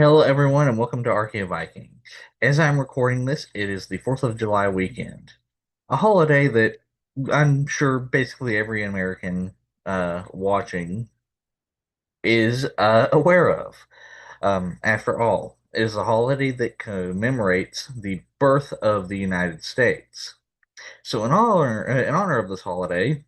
Hello, everyone, and welcome to Archaea Viking. As I'm recording this, it is the 4th of July weekend, a holiday that I'm sure basically every American watching is aware of. After all, it is a holiday that commemorates the birth of the United States. So, in honor of this holiday,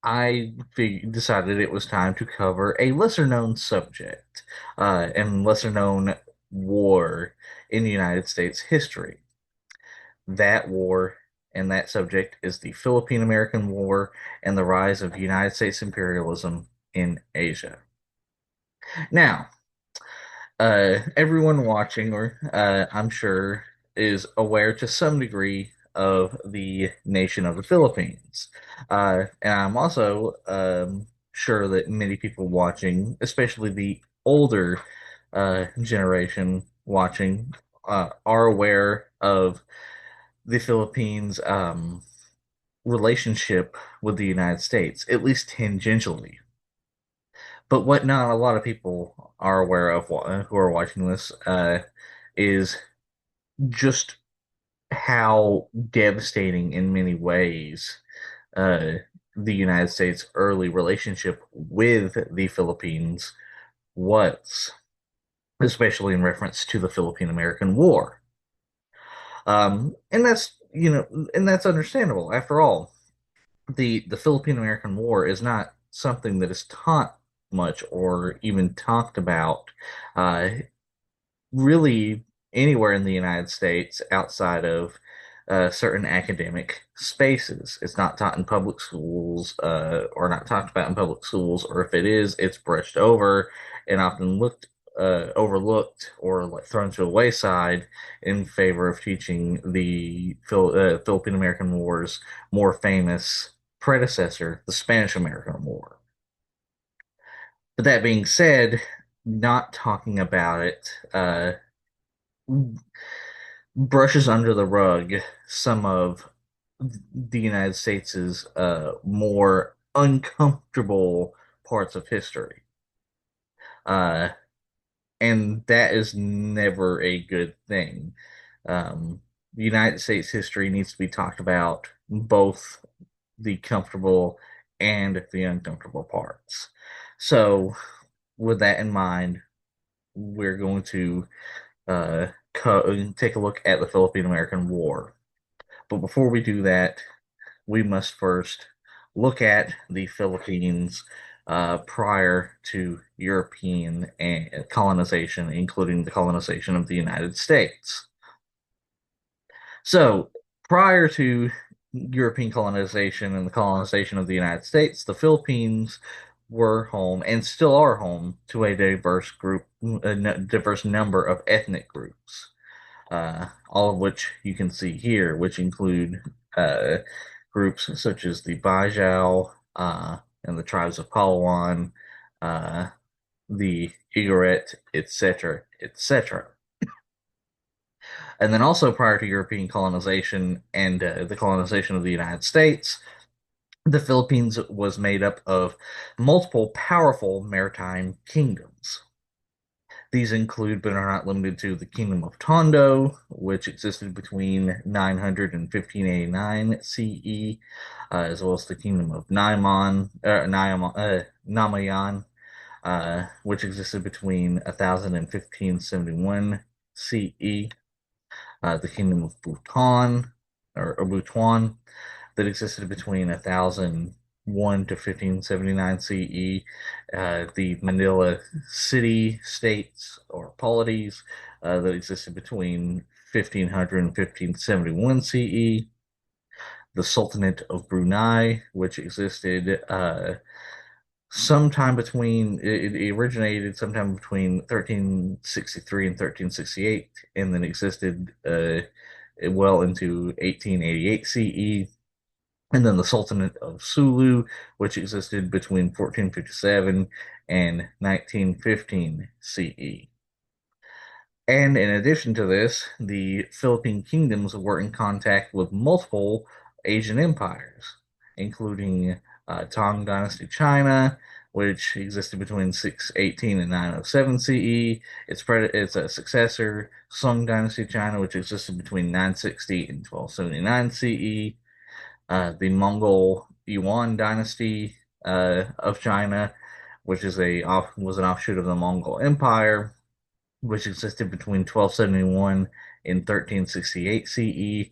decided it was time to cover a lesser known subject and lesser known war in the United States history. That war and that subject is the Philippine-American War and the rise of United States imperialism in Asia. Now, everyone watching, or I'm sure, is aware to some degree of the nation of the Philippines. And I'm also sure that many people watching, especially the older generation watching, are aware of the Philippines' relationship with the United States, at least tangentially. But what not a lot of people are aware of who are watching this is just how devastating in many ways uh, the United States' early relationship with the Philippines was, especially in reference to the Philippine-American War. And that's understandable. After all, the Philippine-American War is not something that is taught much or even talked about uh, really anywhere in the United States outside of certain academic spaces. It's not taught in public schools, or not talked about in public schools, or if it is, it's brushed over and often overlooked or like thrown to the wayside in favor of teaching the Philippine-American War's more famous predecessor, the Spanish-American War. But that being said, not talking about it brushes under the rug some of the United States' more uncomfortable parts of history. Uh, and that is never a good thing. The United States history needs to be talked about, both the comfortable and the uncomfortable parts. So, with that in mind, we're going to take a look at the Philippine-American War. But before we do that, we must first look at the Philippines prior to European colonization, including the colonization of the United States. So, prior to European colonization and the colonization of the United States, the Philippines were home and still are home to a diverse number of ethnic groups, all of which you can see here, which include uh, groups such as the Bajau and the tribes of Palawan, uh, the Igorot, etc., etc. And then also prior to European colonization and the colonization of the United States, the Philippines was made up of multiple powerful maritime kingdoms. These include, but are not limited to, the Kingdom of Tondo, which existed between 900 and 1589 CE, as well as the Kingdom of Namayan, which existed between 1000 and 1571 CE, the Kingdom of Bhutan, or Butuan, that existed between 1001 to 1579 CE, the Manila city states or polities that existed between 1500 and 1571 CE, the Sultanate of Brunei, which existed it originated sometime between 1363 and 1368, and then existed well into 1888 CE. And then the Sultanate of Sulu, which existed between 1457 and 1915 CE. And in addition to this, the Philippine kingdoms were in contact with multiple Asian empires, including Tang Dynasty China, which existed between 618 and 907 CE. It's a successor, Song Dynasty China, which existed between 960 and 1279 CE. The Mongol Yuan Dynasty of China, which was an offshoot of the Mongol Empire, which existed between 1271 and 1368 CE,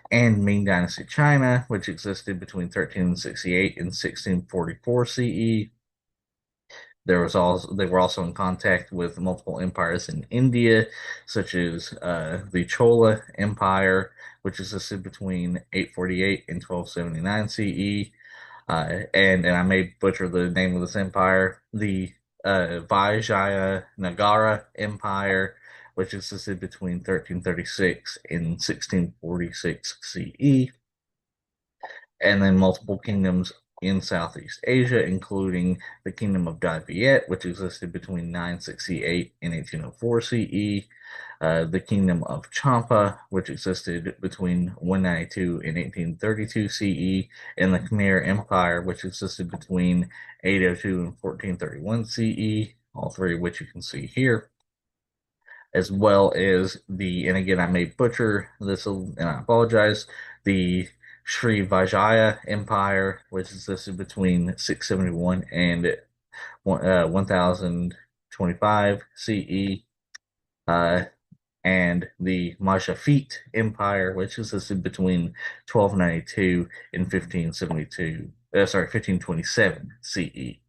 and Ming Dynasty China, which existed between 1368 and 1644 CE. They were also in contact with multiple empires in India, such as the Chola Empire, which existed between 848 and 1279 CE. And I may butcher the name of this empire, the Vijaya Nagara Empire, which existed between 1336 and 1646 CE, and then multiple kingdoms in Southeast Asia, including the Kingdom of Dai Viet, which existed between 968 and 1804 CE, the Kingdom of Champa, which existed between 192 and 1832 CE, and the Khmer Empire, which existed between 802 and 1431 CE, all three of which you can see here, as well as and again, I may butcher this, and I apologize, the Sri Vijaya Empire, which existed between 671 and 1025 CE, uh, and the Majapahit Empire, which existed between 1292 and 1527 CE.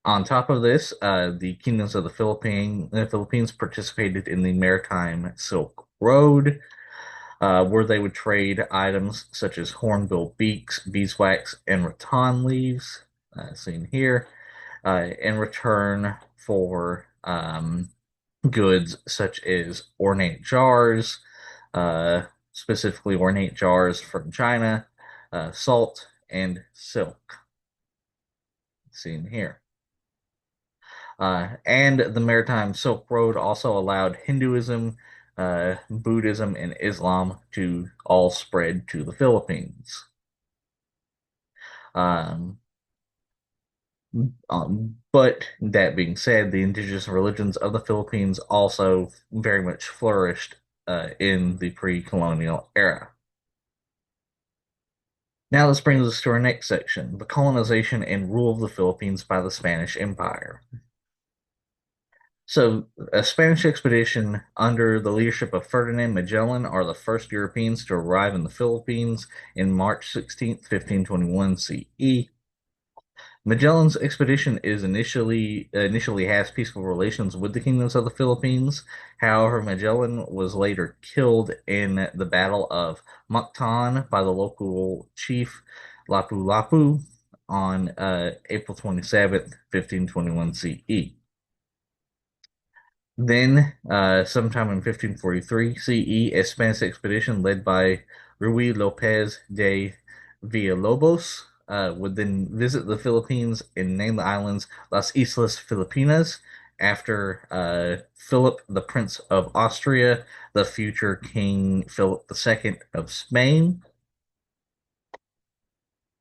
On top of this, the kingdoms of the Philippines participated in the Maritime Silk Road, where they would trade items such as hornbill beaks, beeswax, and rattan leaves, seen here, in return for goods such as ornate jars, uh, specifically ornate jars from China, salt, and silk, seen here. And the Maritime Silk Road also allowed Hinduism, Buddhism, and Islam to all spread to the Philippines. Um, but that being said, the indigenous religions of the Philippines also very much flourished in the pre-colonial era. Now this brings us to our next section, the colonization and rule of the Philippines by the Spanish Empire. So, a Spanish expedition under the leadership of Ferdinand Magellan are the first Europeans to arrive in the Philippines in March 16th, 1521 CE. Magellan's expedition is initially has peaceful relations with the kingdoms of the Philippines. However, Magellan was later killed in the Battle of Mactan by the local chief Lapu-Lapu on April 27th, 1521 CE. Then, sometime in 1543 CE, a Spanish expedition led by Ruy Lopez de Villalobos would then visit the Philippines and name the islands Las Islas Filipinas after Philip, the Prince of Austria, the future King Philip II of Spain.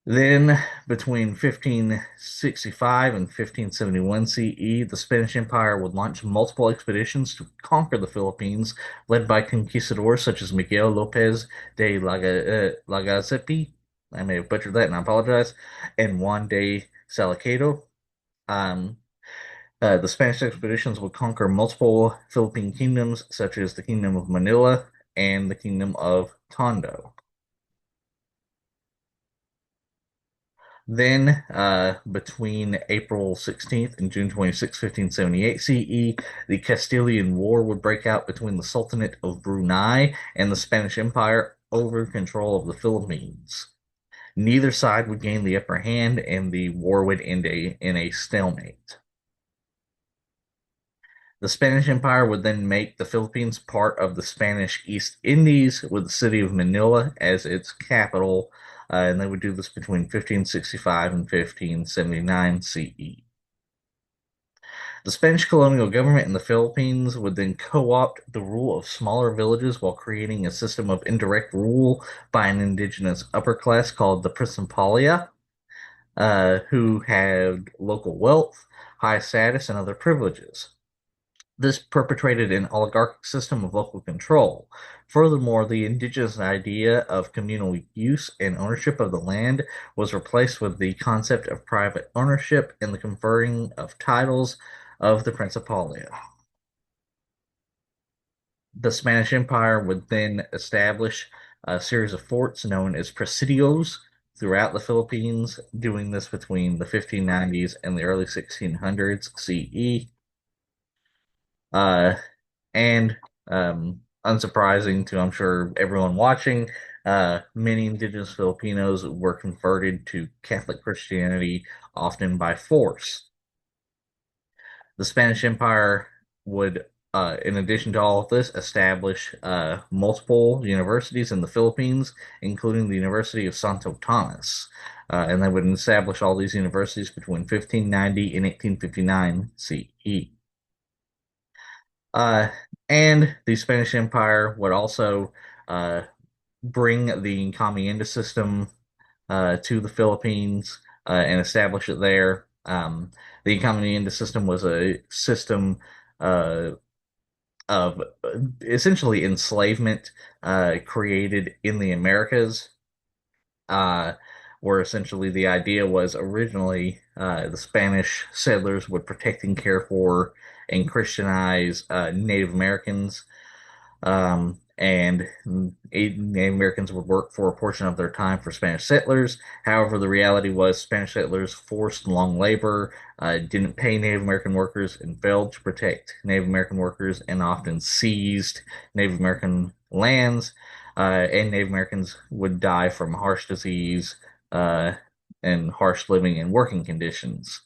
Then, between 1565 and 1571 CE, the Spanish Empire would launch multiple expeditions to conquer the Philippines, led by conquistadors such as Miguel Lopez de Legazpi. I may have butchered that, and I apologize. And Juan de Salcedo. Um, the Spanish expeditions would conquer multiple Philippine kingdoms, such as the Kingdom of Manila and the Kingdom of Tondo. Then, between April 16th and June 26th, 1578 CE, the Castilian War would break out between the Sultanate of Brunei and the Spanish Empire over control of the Philippines. Neither side would gain the upper hand, and the war would end in a stalemate. The Spanish Empire would then make the Philippines part of the Spanish East Indies, with the city of Manila as its capital, and they would do this between 1565 and 1579 CE. The Spanish colonial government in the Philippines would then co-opt the rule of smaller villages while creating a system of indirect rule by an indigenous upper class called the Principalia. who had local wealth, high status, and other privileges. This perpetrated an oligarchic system of local control. Furthermore, the indigenous idea of communal use and ownership of the land was replaced with the concept of private ownership and the conferring of titles of the Principalia. The Spanish Empire would then establish a series of forts known as presidios throughout the Philippines, doing this between the 1590s and the early 1600s CE. Uh, and unsurprising to, I'm sure, everyone watching, many indigenous Filipinos were converted to Catholic Christianity, often by force. The Spanish Empire would, in addition to all of this, establish multiple universities in the Philippines, including the University of Santo Tomas. And they would establish all these universities between 1590 and 1859 CE. Uh, and the Spanish Empire would also uh, bring the encomienda system to the Philippines and establish it there. The encomienda system was a system uh, of essentially enslavement created in the Americas, uh, where essentially the idea was originally the Spanish settlers would protect and care for and Christianize Native Americans, and Native Americans would work for a portion of their time for Spanish settlers. However, the reality was Spanish settlers forced long labor, didn't pay Native American workers, and failed to protect Native American workers, and often seized Native American lands. And Native Americans would die from harsh disease uh, and harsh living and working conditions.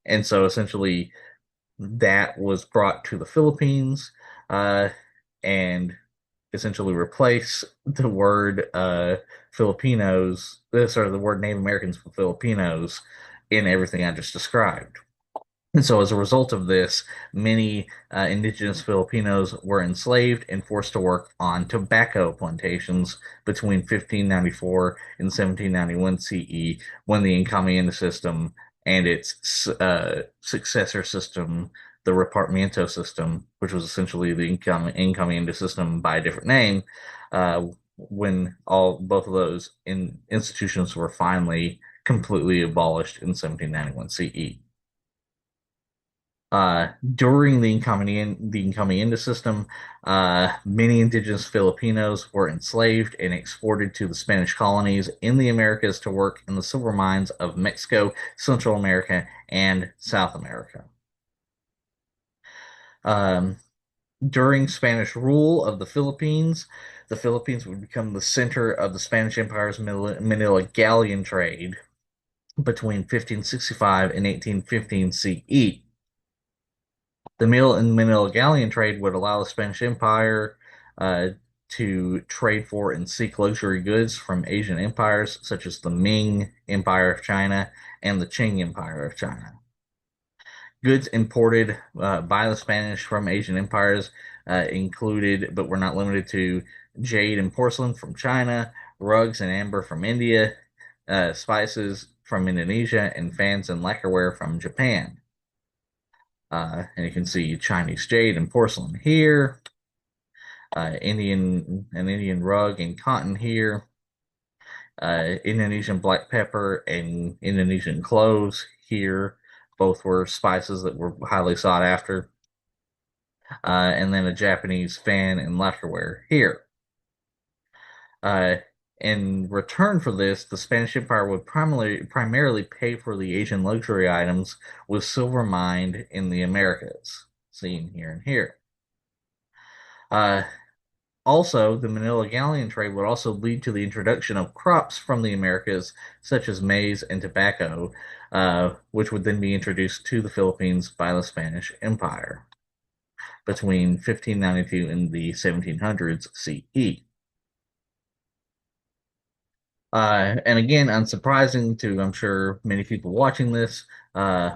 And so essentially, that was brought to the Philippines uh, and essentially replace the word Filipinos, sorry, the word Native Americans for Filipinos in everything I just described. And so, as a result of this, many indigenous Filipinos were enslaved and forced to work on tobacco plantations between 1594 and 1791 CE, when the encomienda system and its successor system, the repartimiento system, which was essentially the encomienda system by a different name, when all both of those institutions were finally completely abolished in 1791 CE. During the encomienda system, many indigenous Filipinos were enslaved and exported to the Spanish colonies in the Americas to work in the silver mines of Mexico, Central America, and South America. Um, During Spanish rule of the Philippines would become the center of the Spanish Empire's Manila galleon trade between 1565 and 1815 CE. The Manila galleon trade would allow the Spanish Empire uh, to trade for and seek luxury goods from Asian empires such as the Ming Empire of China and the Qing Empire of China. Goods imported by the Spanish from Asian empires included, but were not limited to, jade and porcelain from China, rugs and amber from India, spices from Indonesia, and fans and lacquerware from Japan. And you can see Chinese jade and porcelain here, Indian rug and cotton here, Indonesian black pepper and Indonesian cloves here. Both were spices that were highly sought after. And then a Japanese fan and lacquerware here. Uh, in return for this, the Spanish Empire would primarily pay for the Asian luxury items with silver mined in the Americas, seen here and here. Uh, Also, the Manila galleon trade would also lead to the introduction of crops from the Americas, such as maize and tobacco, which would then be introduced to the Philippines by the Spanish Empire between 1592 and the 1700s CE. And again, unsurprising to, I'm sure, many people watching this,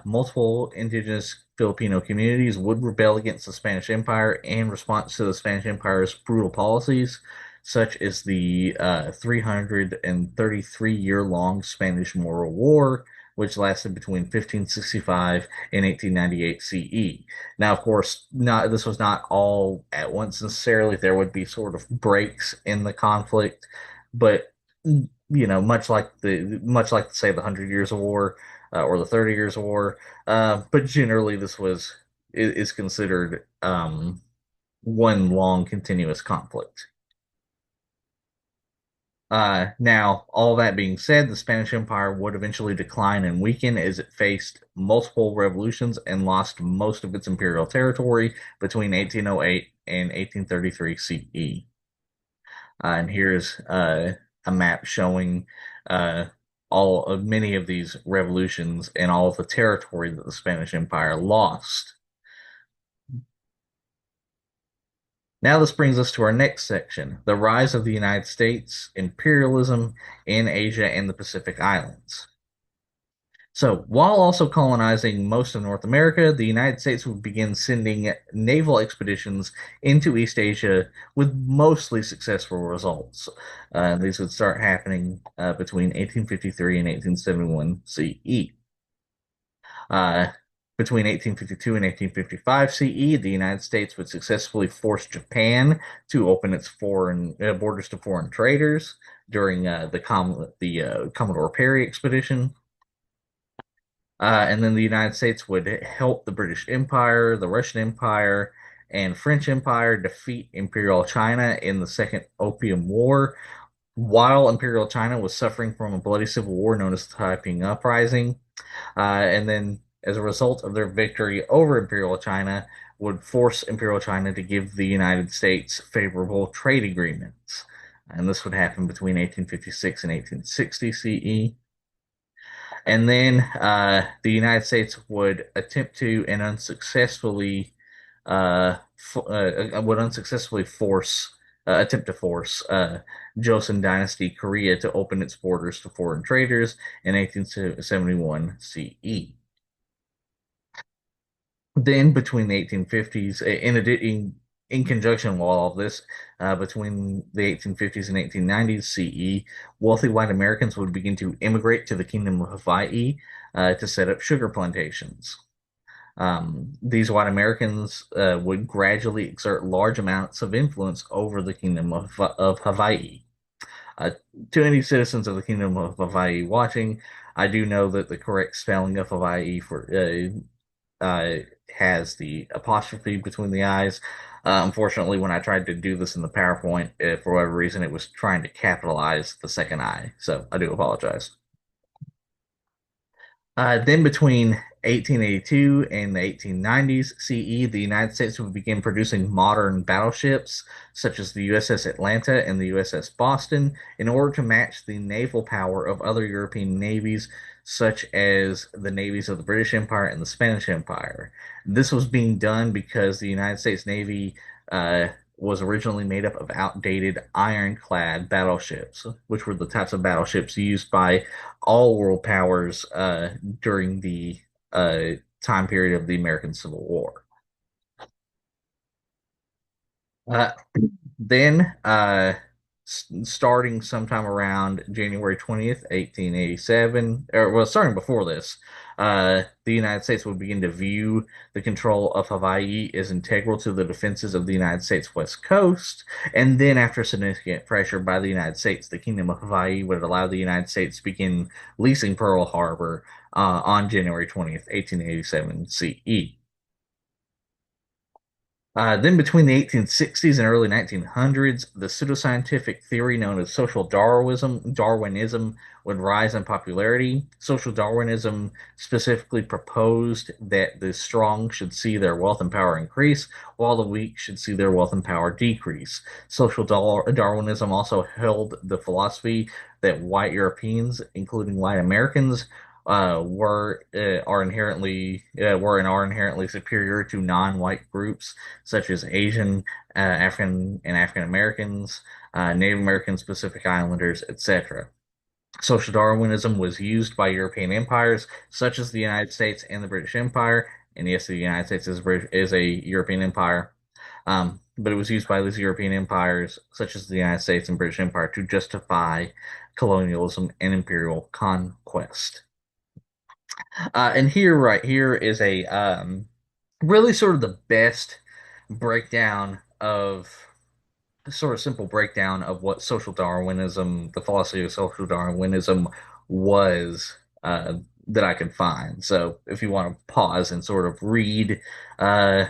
multiple indigenous Filipino communities would rebel against the Spanish Empire in response to the Spanish Empire's brutal policies. such as the 333-year-long Spanish Moral War, which lasted between 1565 and 1898 CE. Now, of course, not this was not all at once necessarily. There would be sort of breaks in the conflict, but much like say the Hundred Years of War or the 30 Years of War. But generally, this is considered one long continuous conflict. Now, all that being said, the Spanish Empire would eventually decline and weaken as it faced multiple revolutions and lost most of its imperial territory between 1808 and 1833 CE. And here's a map showing uh, all of many of these revolutions and all of the territory that the Spanish Empire lost. Now, this brings us to our next section, the rise of the United States, imperialism in Asia and the Pacific Islands. So, while also colonizing most of North America, the United States would begin sending naval expeditions into East Asia with mostly successful results. These would start happening between 1853 and 1871 CE. Uh, Between 1852 and 1855 CE, the United States would successfully force Japan to open its foreign borders to foreign traders during the Commodore Perry expedition. And then the United States would help the British Empire, the Russian Empire, and French Empire defeat Imperial China in the Second Opium War, while Imperial China was suffering from a bloody civil war known as the Taiping Uprising. And then, as a result of their victory over Imperial China, would force Imperial China to give the United States favorable trade agreements. And this would happen between 1856 and 1860 CE. And then the United States would attempt to and unsuccessfully would unsuccessfully force attempt to force Joseon Dynasty Korea to open its borders to foreign traders in 1871 CE. Then, between the 1850s, in conjunction with all of this, between the 1850s and 1890s CE, wealthy white Americans would begin to immigrate to the Kingdom of Hawaii to set up sugar plantations. These white Americans would gradually exert large amounts of influence over the Kingdom of Hawaii. Uh, to any citizens of the Kingdom of Hawaii watching, I do know that the correct spelling of Hawaii uh, has the apostrophe between the I's. Unfortunately, when I tried to do this in the PowerPoint, for whatever reason, it was trying to capitalize the second I. So I do apologize. Then between 1882 and the 1890s CE, the United States would begin producing modern battleships such as the USS Atlanta and the USS Boston in order to match the naval power of other European navies, such as the navies of the British Empire and the Spanish Empire. This was being done because the United States Navy was originally made up of outdated ironclad battleships, which were the types of battleships used by all world powers during the uh, time period of the American Civil War. Uh, then, starting sometime around January 20th, 1887, or well, starting before this, the United States would begin to view the control of Hawaii as integral to the defenses of the United States West Coast. And then, after significant pressure by the United States, the Kingdom of Hawaii would allow the United States to begin leasing Pearl Harbor on January 20th, 1887 CE. Then between the 1860s and early 1900s, the pseudoscientific theory known as social Darwinism would rise in popularity. Social Darwinism specifically proposed that the strong should see their wealth and power increase, while the weak should see their wealth and power decrease. Social Darwinism also held the philosophy that white Europeans, including white Americans, were and are inherently superior to non-white groups such as Asian, African and African Americans, Native Americans, Pacific Islanders, etc. Social Darwinism was used by European empires such as the United States and the British Empire, and yes, the United States is a European empire. but it was used by these European empires, such as the United States and British Empire, to justify colonialism and imperial conquest. And here, right here, is a really sort of the best breakdown of sort of simple breakdown of what social Darwinism, the philosophy of social Darwinism was that I could find. So if you want to pause and sort of read uh,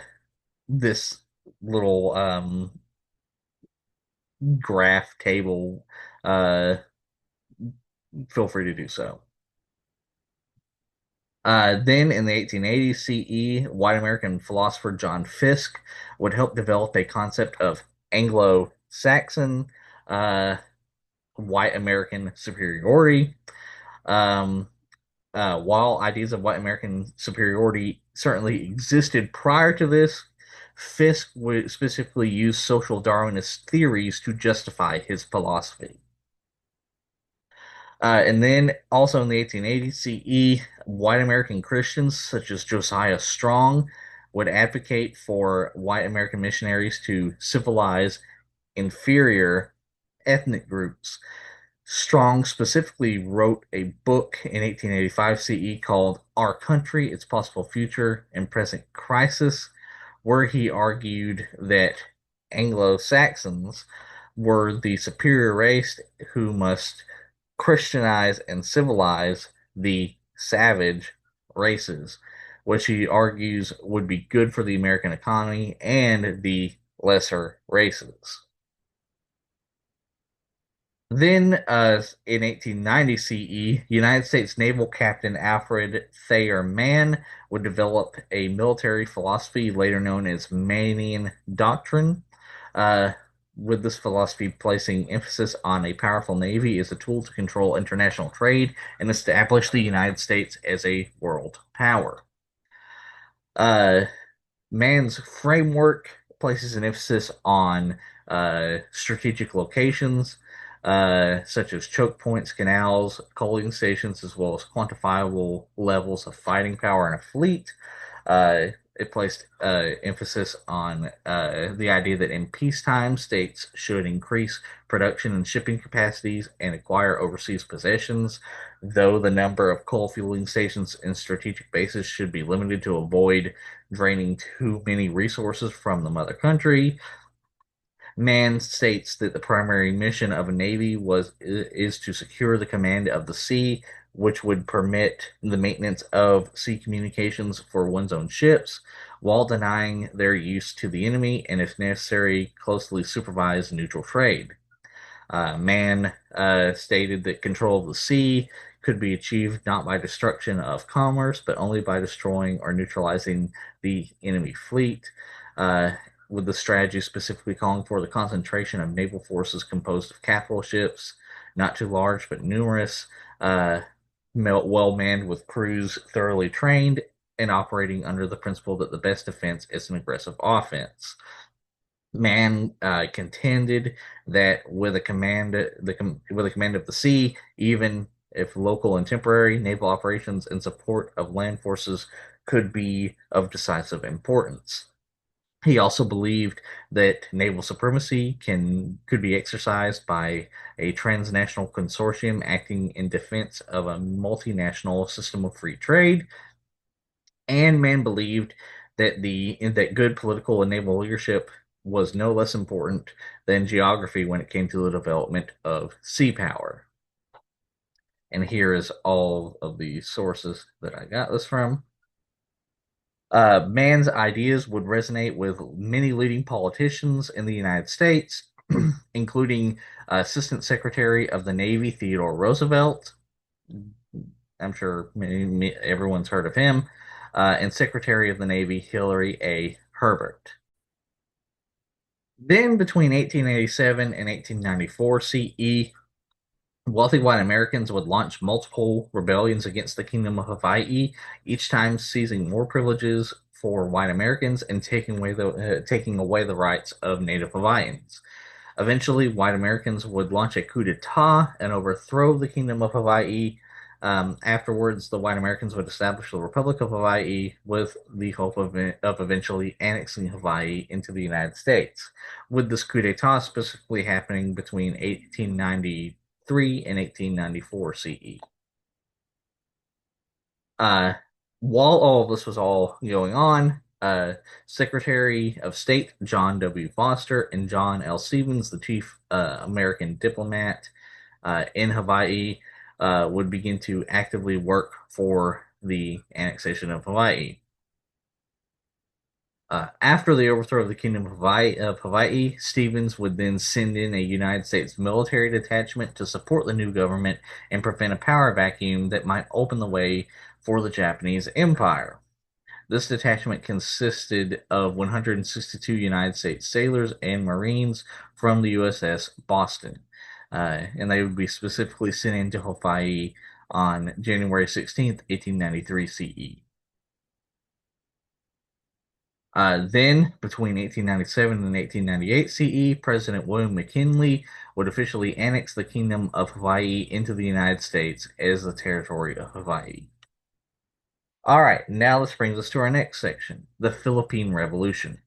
this little graph table, uh, feel free to do so. Then in the 1880s CE, white American philosopher John Fiske would help develop a concept of Anglo-Saxon uh, white American superiority. Um, while ideas of white American superiority certainly existed prior to this, Fiske would specifically use social Darwinist theories to justify his philosophy. And then also in the 1880s CE, white American Christians such as Josiah Strong would advocate for white American missionaries to civilize inferior ethnic groups. Strong specifically wrote a book in 1885 CE called Our Country, Its Possible Future and Present Crisis, where he argued that Anglo-Saxons were the superior race who must Christianize and civilize the savage races, which he argues would be good for the American economy and the lesser races. Then, in 1890 CE, United States Naval Captain Alfred Thayer Mann would develop a military philosophy later known as Manian Doctrine, uh, with this philosophy placing emphasis on a powerful navy as a tool to control international trade and establish the United States as a world power. Uh, Mann's framework places an emphasis on strategic locations, such as choke points, canals, coaling stations, as well as quantifiable levels of fighting power in a fleet. It placed emphasis on the idea that in peacetime, states should increase production and shipping capacities and acquire overseas possessions, though the number of coal fueling stations and strategic bases should be limited to avoid draining too many resources from the mother country. Mann states that the primary mission of a navy is to secure the command of the sea, which would permit the maintenance of sea communications for one's own ships, while denying their use to the enemy, and if necessary, closely supervise neutral trade. Mann stated that control of the sea could be achieved not by destruction of commerce, but only by destroying or neutralizing the enemy fleet, uh, with the strategy specifically calling for the concentration of naval forces composed of capital ships, not too large but numerous, uh, well manned with crews thoroughly trained, and operating under the principle that the best defense is an aggressive offense. Mann contended that with a command of the sea, even if local and temporary naval operations in support of land forces could be of decisive importance. He also believed that naval supremacy could be exercised by a transnational consortium acting in defense of a multinational system of free trade, and Mann believed that good political and naval leadership was no less important than geography when it came to the development of sea power. And here is all of the sources that I got this from. Mann's ideas would resonate with many leading politicians in the United States, including Assistant Secretary of the Navy Theodore Roosevelt. I'm sure everyone's heard of him, and Secretary of the Navy Hillary A. Herbert. Then between 1887 and 1894 CE, wealthy white Americans would launch multiple rebellions against the Kingdom of Hawaii, each time seizing more privileges for white Americans and taking away the rights of Native Hawaiians. Eventually, white Americans would launch a coup d'etat and overthrow the Kingdom of Hawaii, Afterwards, the white Americans would establish the Republic of Hawaii with the hope of eventually annexing Hawaii into the United States, with this coup d'etat specifically happening between 1893 and 1894 CE. Uh, while all of this was all going on, Secretary of State John W. Foster and John L. Stevens, the chief American diplomat in Hawaii, would begin to actively work for the annexation of Hawaii. After the overthrow of the Kingdom of Hawaii, Stevens would then send in a United States military detachment to support the new government and prevent a power vacuum that might open the way for the Japanese Empire. This detachment consisted of 162 United States sailors and Marines from the USS Boston, and they would be specifically sent into Hawaii on January 16th, 1893 CE. Then, between 1897 and 1898 CE, President William McKinley would officially annex the Kingdom of Hawaii into the United States as the territory of Hawaii. All right, now this brings us to our next section, the Philippine Revolution.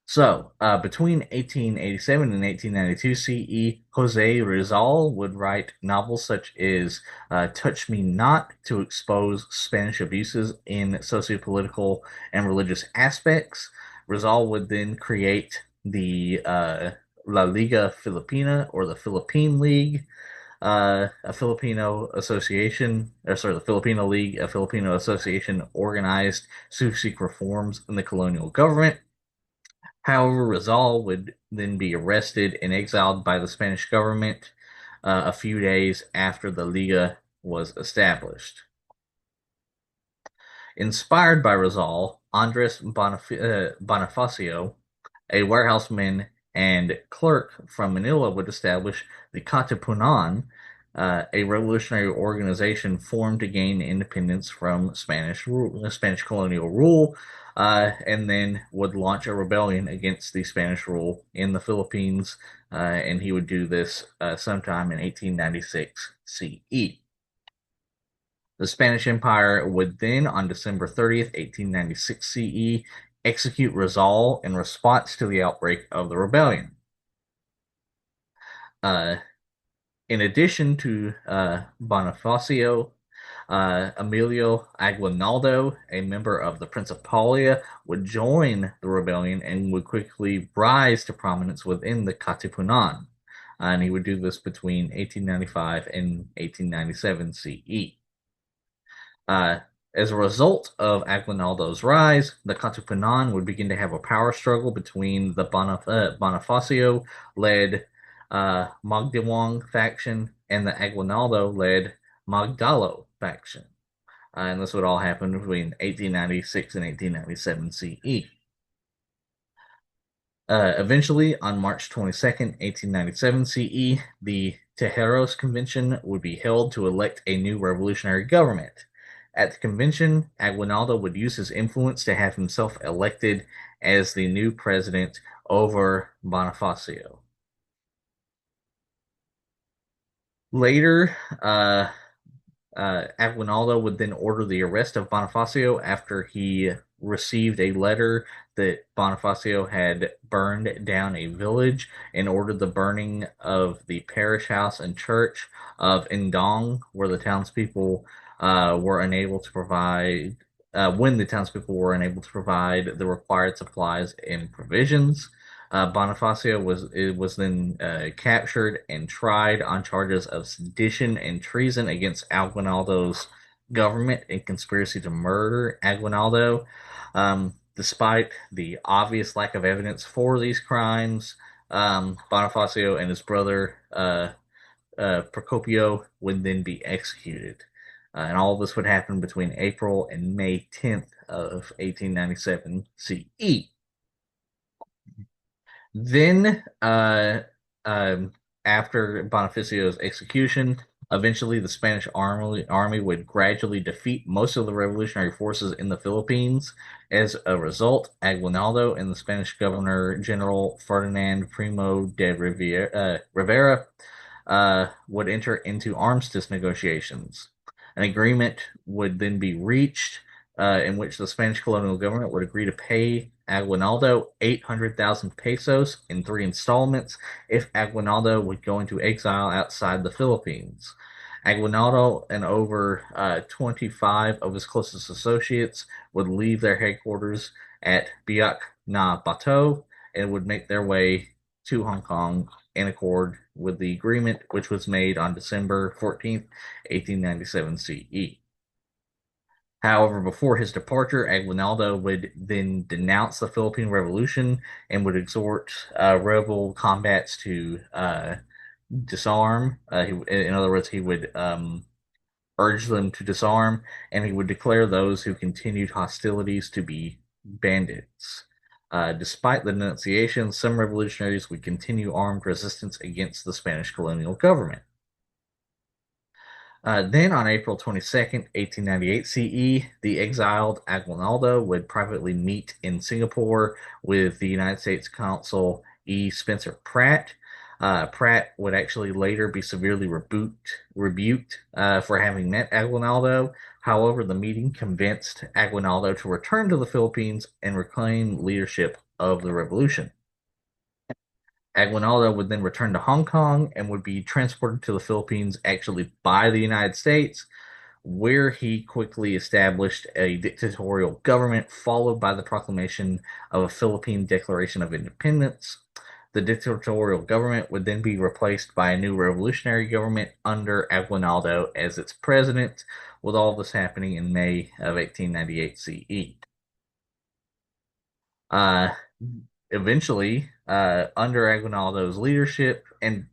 So, between 1887 and 1892 CE, Jose Rizal would write novels such as Touch Me Not to expose Spanish abuses in sociopolitical and religious aspects. Rizal would then create the La Liga Filipina, or the Philippine League, a Filipino association, or sorry, the Filipino League, a Filipino association organized to seek reforms in the colonial government. However, Rizal would then be arrested and exiled by the Spanish government a few days after the Liga was established. Inspired by Rizal, Andres Bonifacio, a warehouseman and clerk from Manila, would establish the Katipunan, a revolutionary organization formed to gain independence from Spanish colonial rule, and then would launch a rebellion against the Spanish rule in the Philippines, and he would do this sometime in 1896 CE. The Spanish Empire would then, on December 30th, 1896 CE, execute Rizal in response to the outbreak of the rebellion. Uh, in addition to Bonifacio, Emilio Aguinaldo, a member of the Principalia, would join the rebellion and would quickly rise to prominence within the Katipunan. And he would do this between 1895 and 1897 CE. Uh, as a result of Aguinaldo's rise, the Katipunan would begin to have a power struggle between the Bonifacio-led Magdiwang faction and the Aguinaldo-led Magdalo faction. And this would all happen between 1896 and 1897 CE. Eventually, on March 22nd, 1897 CE, the Tejeros Convention would be held to elect a new revolutionary government. At the convention, Aguinaldo would use his influence to have himself elected as the new president over Bonifacio. Later, Aguinaldo would then order the arrest of Bonifacio after he received a letter that Bonifacio had burned down a village and ordered the burning of the parish house and church of Indong, where the townspeople were unable to provide, when the townspeople were unable to provide the required supplies and provisions. Bonifacio was then captured and tried on charges of sedition and treason against Aguinaldo's government and conspiracy to murder Aguinaldo. Despite the obvious lack of evidence for these crimes, Bonifacio and his brother Procopio would then be executed. And all of this would happen between April and May 10th of 1897 CE. Then, after Bonifacio's execution, eventually the Spanish army would gradually defeat most of the revolutionary forces in the Philippines. As a result, Aguinaldo and the Spanish Governor General Ferdinand Primo de Rivera would enter into armistice negotiations. An agreement would then be reached in which the Spanish colonial government would agree to pay Aguinaldo 800,000 pesos in three installments if Aguinaldo would go into exile outside the Philippines. Aguinaldo and over 25 of his closest associates would leave their headquarters at Biak na Bato and would make their way to Hong Kong in accord with the agreement, which was made on December 14th, 1897 CE. However, before his departure, Aguinaldo would then denounce the Philippine Revolution and would exhort rebel combats to disarm. In other words, he would urge them to disarm, and he would declare those who continued hostilities to be bandits. Despite the denunciation, some revolutionaries would continue armed resistance against the Spanish colonial government. Then on April 22nd, 1898 CE, the exiled Aguinaldo would privately meet in Singapore with the United States Consul E. Spencer Pratt. Pratt would actually later be severely rebuked for having met Aguinaldo. However, the meeting convinced Aguinaldo to return to the Philippines and reclaim leadership of the revolution. Aguinaldo would then return to Hong Kong and would be transported to the Philippines actually by the United States, where he quickly established a dictatorial government, followed by the proclamation of a Philippine Declaration of Independence. The dictatorial government would then be replaced by a new revolutionary government under Aguinaldo as its president, with all this happening in May of 1898 CE. Uh, Eventually, under Aguinaldo's leadership, and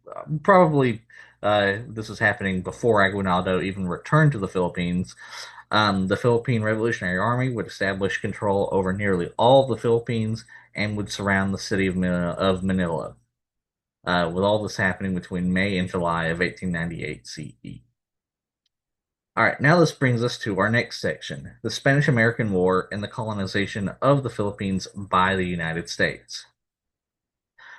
probably this is happening before Aguinaldo even returned to the Philippines, the Philippine Revolutionary Army would establish control over nearly all of the Philippines and would surround the city of Manila, with all this happening between May and July of 1898 CE. All right, now this brings us to our next section, the Spanish-American War and the colonization of the Philippines by the United States.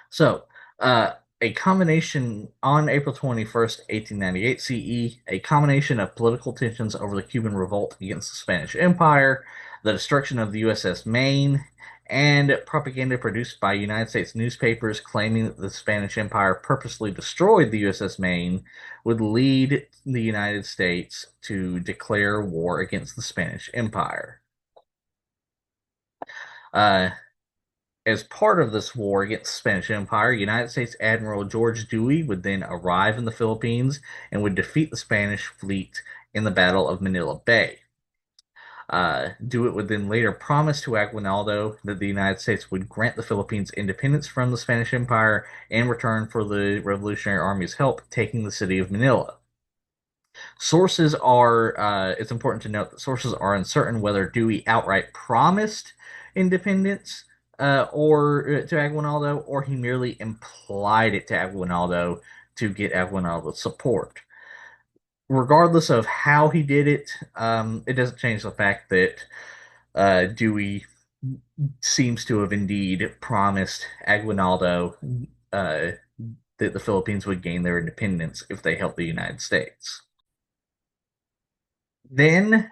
So, a combination on April 21st, 1898 CE, a combination of political tensions over the Cuban revolt against the Spanish Empire, the destruction of the USS Maine, and propaganda produced by United States newspapers claiming that the Spanish Empire purposely destroyed the USS Maine would lead the United States to declare war against the Spanish Empire. Uh, as part of this war against the Spanish Empire, United States Admiral George Dewey would then arrive in the Philippines and would defeat the Spanish fleet in the Battle of Manila Bay. Dewey would then later promise to Aguinaldo that the United States would grant the Philippines independence from the Spanish Empire in return for the Revolutionary Army's help taking the city of Manila. It's important to note that sources are uncertain whether Dewey outright promised independence or to Aguinaldo, or he merely implied it to Aguinaldo to get Aguinaldo's support. Regardless of how he did it, it doesn't change the fact that Dewey seems to have indeed promised Aguinaldo that the Philippines would gain their independence if they helped the United States. Then,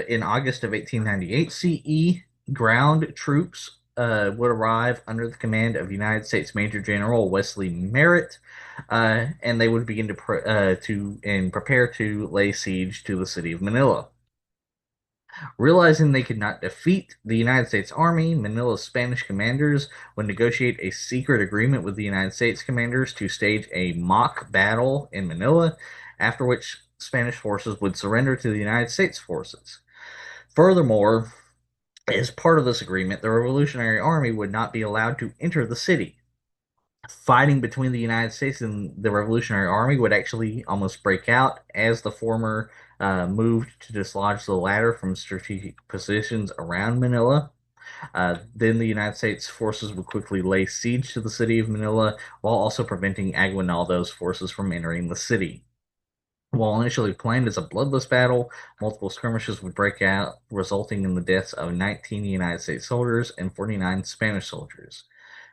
in August of 1898 CE, ground troops would arrive under the command of United States Major General Wesley Merritt, and they would begin to prepare to lay siege to the city of Manila. Realizing they could not defeat the United States Army, Manila's Spanish commanders would negotiate a secret agreement with the United States commanders to stage a mock battle in Manila, after which Spanish forces would surrender to the United States forces. Furthermore, as part of this agreement, the Revolutionary Army would not be allowed to enter the city. Fighting between the United States and the Revolutionary Army would actually almost break out as the former moved to dislodge the latter from strategic positions around Manila. Then the United States forces would quickly lay siege to the city of Manila while also preventing Aguinaldo's forces from entering the city. While initially planned as a bloodless battle, multiple skirmishes would break out, resulting in the deaths of 19 United States soldiers and 49 Spanish soldiers.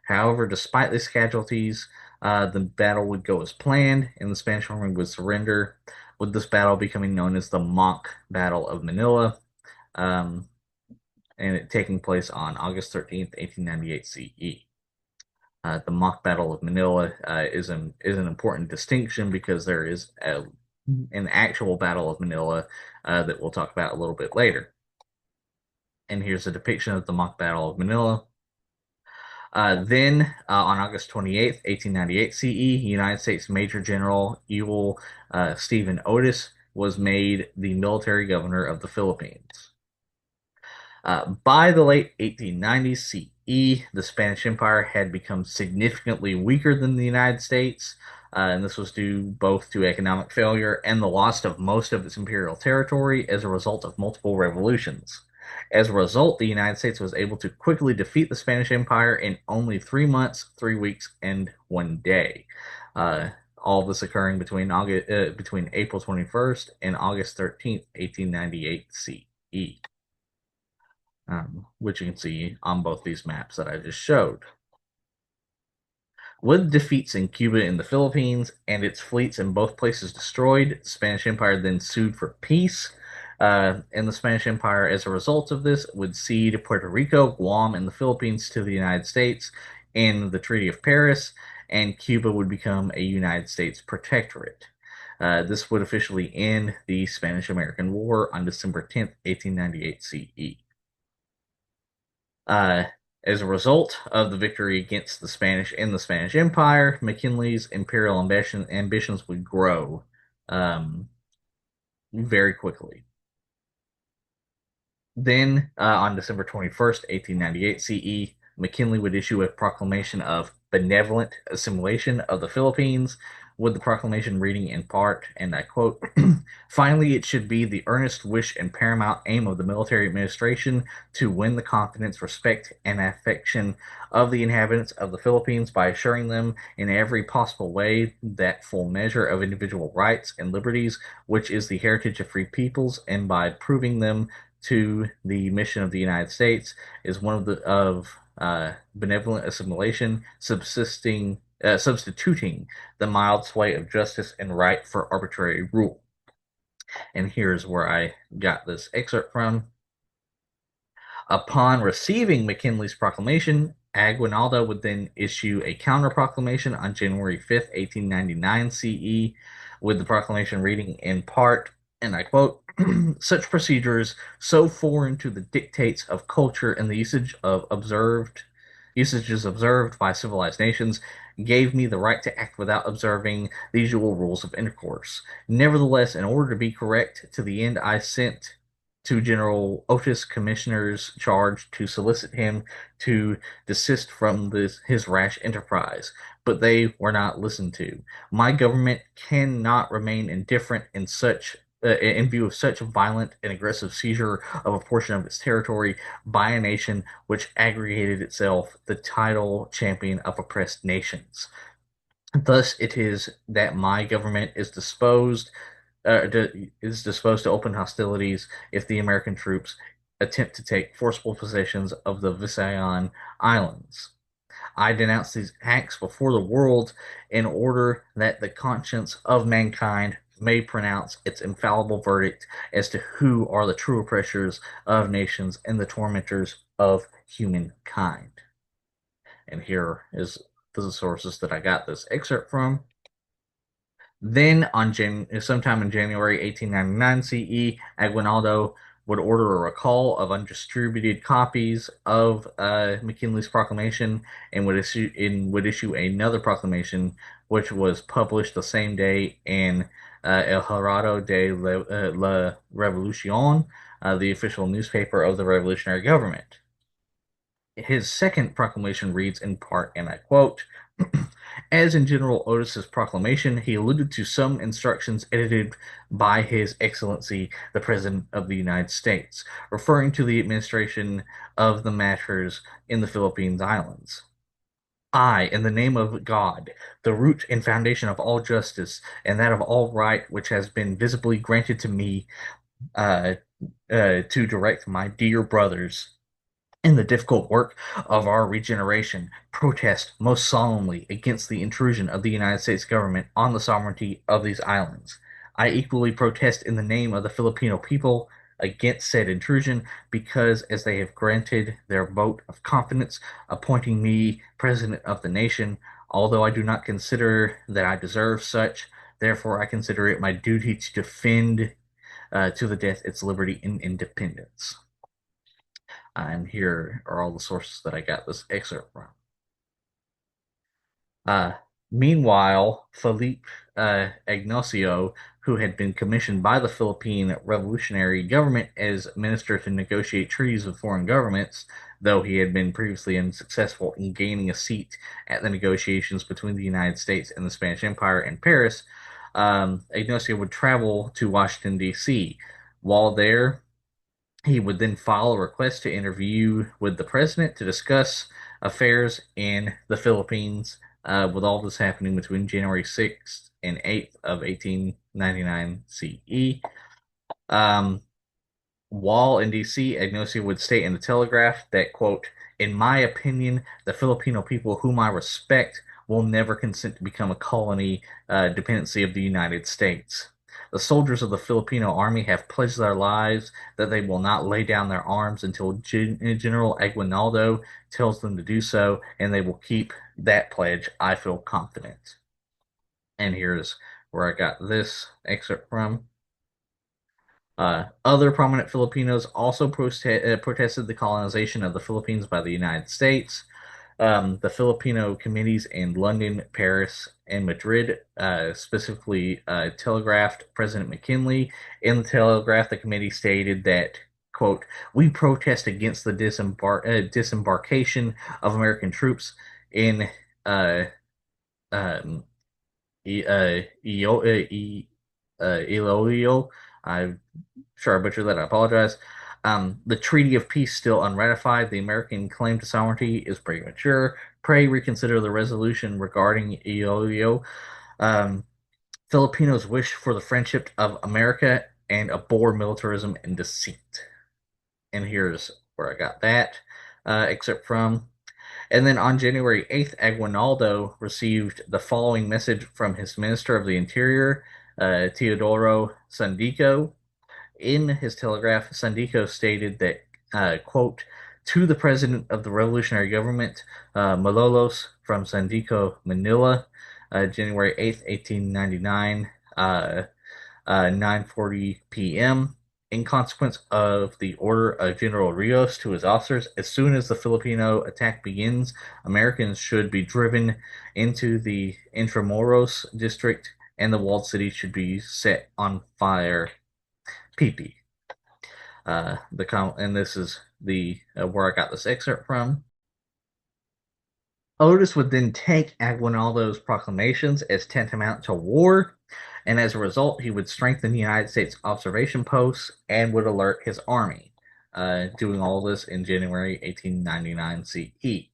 However, despite these casualties, The battle would go as planned, and the Spanish army would surrender, with this battle becoming known as the Mock Battle of Manila, um, and it taking place on August 13th, 1898 CE. The Mock Battle of Manila is an important distinction because there is an actual Battle of Manila that we'll talk about a little bit later. And here's a depiction of the Mock Battle of Manila. Then, on August 28th, 1898 CE, United States Major General Ewell Stephen Otis was made the military governor of the Philippines. By the late 1890s CE, the Spanish Empire had become significantly weaker than the United States, and this was due both to economic failure and the loss of most of its imperial territory as a result of multiple revolutions. As a result, the United States was able to quickly defeat the Spanish Empire in only 3 months, 3 weeks, and 1 day. All this occurring between April 21st and August 13th, 1898 CE. Which you can see on both these maps that I just showed. With defeats in Cuba and the Philippines and its fleets in both places destroyed, the Spanish Empire then sued for peace. And the Spanish Empire, as a result of this, would cede Puerto Rico, Guam, and the Philippines to the United States in the Treaty of Paris, and Cuba would become a United States protectorate. This would officially end the Spanish-American War on December 10th, 1898 CE. Uh, as a result of the victory against the Spanish in the Spanish Empire, McKinley's imperial ambitions would grow very quickly. Then, on December 21st, 1898 CE, McKinley would issue a proclamation of benevolent assimilation of the Philippines, with the proclamation reading in part, and I quote, finally, it should be the earnest wish and paramount aim of the military administration to win the confidence, respect, and affection of the inhabitants of the Philippines by assuring them in every possible way that full measure of individual rights and liberties, which is the heritage of free peoples, and by proving them to the mission of the United States is one of the of benevolent assimilation, substituting the mild sway of justice and right for arbitrary rule. And here's where I got this excerpt from. Upon receiving McKinley's proclamation, Aguinaldo would then issue a counter proclamation on January 5th, 1899 CE, with the proclamation reading in part, and I quote, such procedures so foreign to the dictates of culture and the usages observed by civilized nations gave me the right to act without observing the usual rules of intercourse. Nevertheless, in order to be correct to the end, I sent to General Otis commissioners charged to solicit him to desist from his rash enterprise, but they were not listened to. My government cannot remain indifferent in view of such a violent and aggressive seizure of a portion of its territory by a nation which aggregated itself the title champion of oppressed nations. Thus, it is that my government is disposed to open hostilities if the American troops attempt to take forcible possessions of the Visayan Islands. I denounce these acts before the world in order that the conscience of mankind may pronounce its infallible verdict as to who are the true oppressors of nations and the tormentors of humankind. And here is the sources that I got this excerpt from. Then, sometime in January 1899 CE, Aguinaldo would order a recall of undistributed copies of McKinley's proclamation and would issue another proclamation, which was published the same day in El Heraldo de la Revolución, the official newspaper of the revolutionary government. His second proclamation reads in part, and I quote, as in General Otis's proclamation, he alluded to some instructions edited by His Excellency the President of the United States, referring to the administration of the matters in the Philippines Islands. I, in the name of God, the root and foundation of all justice and that of all right which has been visibly granted to me to direct my dear brothers In the difficult work of our regeneration, protest most solemnly against the intrusion of the United States government on the sovereignty of these islands. I equally protest in the name of the Filipino people against said intrusion because as they have granted their vote of confidence, appointing me president of the nation, although I do not consider that I deserve such, therefore I consider it my duty to defend to the death its liberty and independence. And here are all the sources that I got this excerpt from. Uh, Meanwhile, Felipe Ignacio, who had been commissioned by the Philippine Revolutionary government as minister to negotiate treaties with foreign governments, though he had been previously unsuccessful in gaining a seat at the negotiations between the United States and the Spanish Empire in Paris, Ignacio would travel to Washington, D.C. While there, he would then file a request to interview with the president to discuss affairs in the Philippines, with all this happening between January 6th and 8th of 1899 CE. Um, while in D.C., Ignacio would state in the Telegraph that, quote, in my opinion, the Filipino people whom I respect will never consent to become a colony dependency of the United States. The soldiers of the Filipino army have pledged their lives that they will not lay down their arms until General Aguinaldo tells them to do so, and they will keep that pledge. I feel confident. And here's where I got this excerpt from. Other prominent Filipinos also protested the colonization of the Philippines by the United States. The Filipino committees in London, Paris, and Madrid specifically telegraphed President McKinley. In the telegraph, the committee stated that, quote, we protest against the disembarkation of American troops in uh, um, Iloilo. I'm sure I butchered that. I apologize. The Treaty of Peace still unratified. The American claim to sovereignty is premature. Pray reconsider the resolution regarding Iloilo. Um, Filipinos wish for the friendship of America and abhor militarism and deceit. And here's where I got that excerpt from. And then on January 8th, Aguinaldo received the following message from his Minister of the Interior, Teodoro Sandico. In his telegraph, Sandico stated that, quote, to the President of the Revolutionary Government, Malolos from Sandico, Manila, January 8th, 1899, 9:40 p.m. In consequence of the order of General Rios to his officers, as soon as the Filipino attack begins, Americans should be driven into the Intramuros district and the walled city should be set on fire. PP. And this is the where I got this excerpt from. Otis would then take Aguinaldo's proclamations as tantamount to war, and as a result, he would strengthen the United States observation posts and would alert his army, doing all this in January 1899 CE.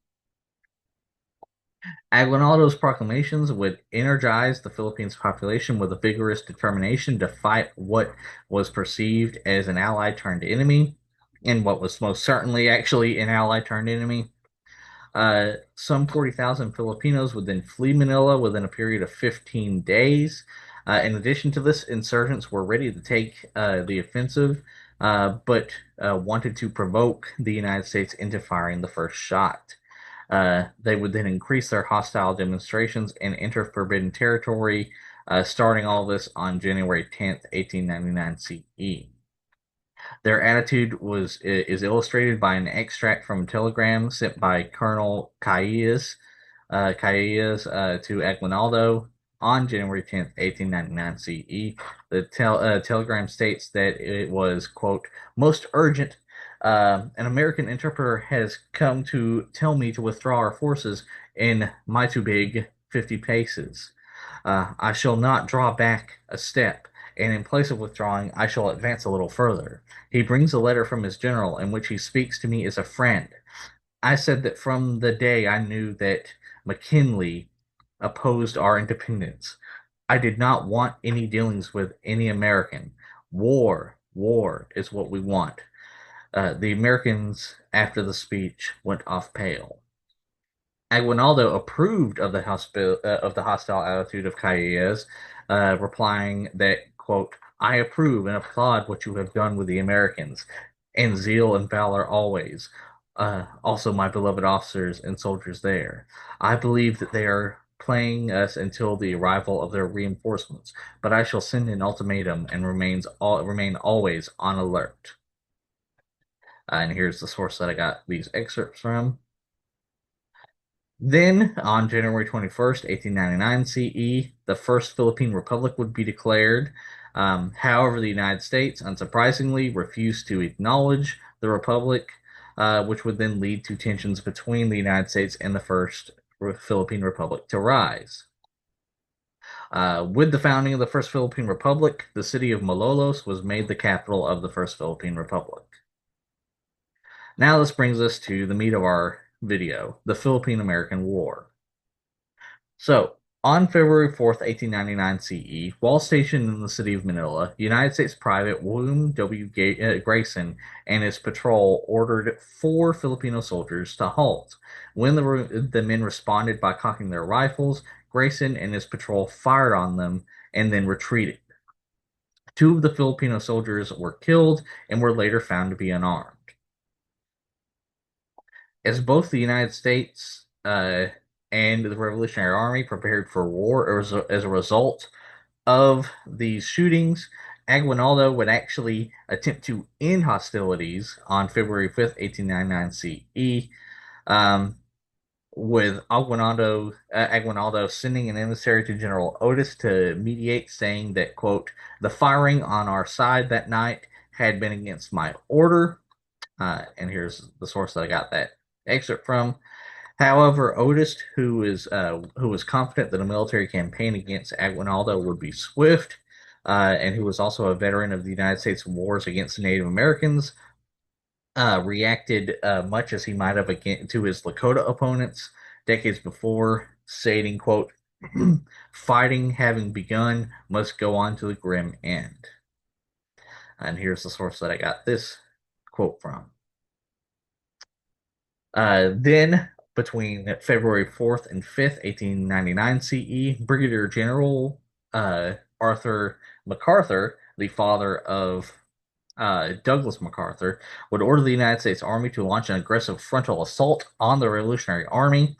Aguinaldo's proclamations would energize the Philippines population with a vigorous determination to fight what was perceived as an ally turned enemy, and what was most certainly actually an ally turned enemy. Some 40,000 Filipinos would then flee Manila within a period of 15 days. In addition to this, insurgents were ready to take the offensive, but wanted to provoke the United States into firing the first shot. They would then increase their hostile demonstrations and enter forbidden territory, starting all this on January 10th, 1899 CE. Their attitude is illustrated by an extract from a telegram sent by Colonel Caillas to Aguinaldo on January 10th, 1899 CE. The telegram states that it was, quote, most urgent. An American interpreter has come to tell me to withdraw our forces in Maitubig 50 paces. I shall not draw back a step, and in place of withdrawing, I shall advance a little further. He brings a letter from his general in which he speaks to me as a friend. I said that from the day I knew that McKinley opposed our independence, I did not want any dealings with any American. War is what we want. The Americans, after the speech, went off pale. Aguinaldo approved of of the hostile attitude of Calles, replying that, quote, I approve and applaud what you have done with the Americans, and zeal and valor always. Also, my beloved officers and soldiers there. I believe that they are playing us until the arrival of their reinforcements, but I shall send an ultimatum and remain always on alert. And here's the source that I got these excerpts from. Then, on January 21st, 1899 CE, the First Philippine Republic would be declared. However, the United States, unsurprisingly, refused to acknowledge the Republic, which would then lead to tensions between the United States and the First Philippine Republic to rise. With the founding of the First Philippine Republic, the city of Malolos was made the capital of the First Philippine Republic. Now, this brings us to the meat of our video, the Philippine-American War. So, on February 4th, 1899 CE, while stationed in the city of Manila, United States Private William W. Grayson and his patrol ordered four Filipino soldiers to halt. When the men responded by cocking their rifles, Grayson and his patrol fired on them and then retreated. Two of the Filipino soldiers were killed and were later found to be unarmed. As both the United States and the Revolutionary Army prepared for war as a result of these shootings, Aguinaldo would actually attempt to end hostilities on February 5th, 1899 CE, with Aguinaldo sending an emissary to General Otis to mediate, saying that, quote, the firing on our side that night had been against my order. And here's the source that I got that excerpt from. However, Otis, who was confident that a military campaign against Aguinaldo would be swift, and who was also a veteran of the United States wars against the Native Americans, reacted much as he might have to his Lakota opponents decades before, stating, "quote Fighting having begun must go on to the grim end." And here's the source that I got this quote from. Then, between February 4th and 5th, 1899 CE, Brigadier General Arthur MacArthur, the father of Douglas MacArthur, would order the United States Army to launch an aggressive frontal assault on the Revolutionary Army.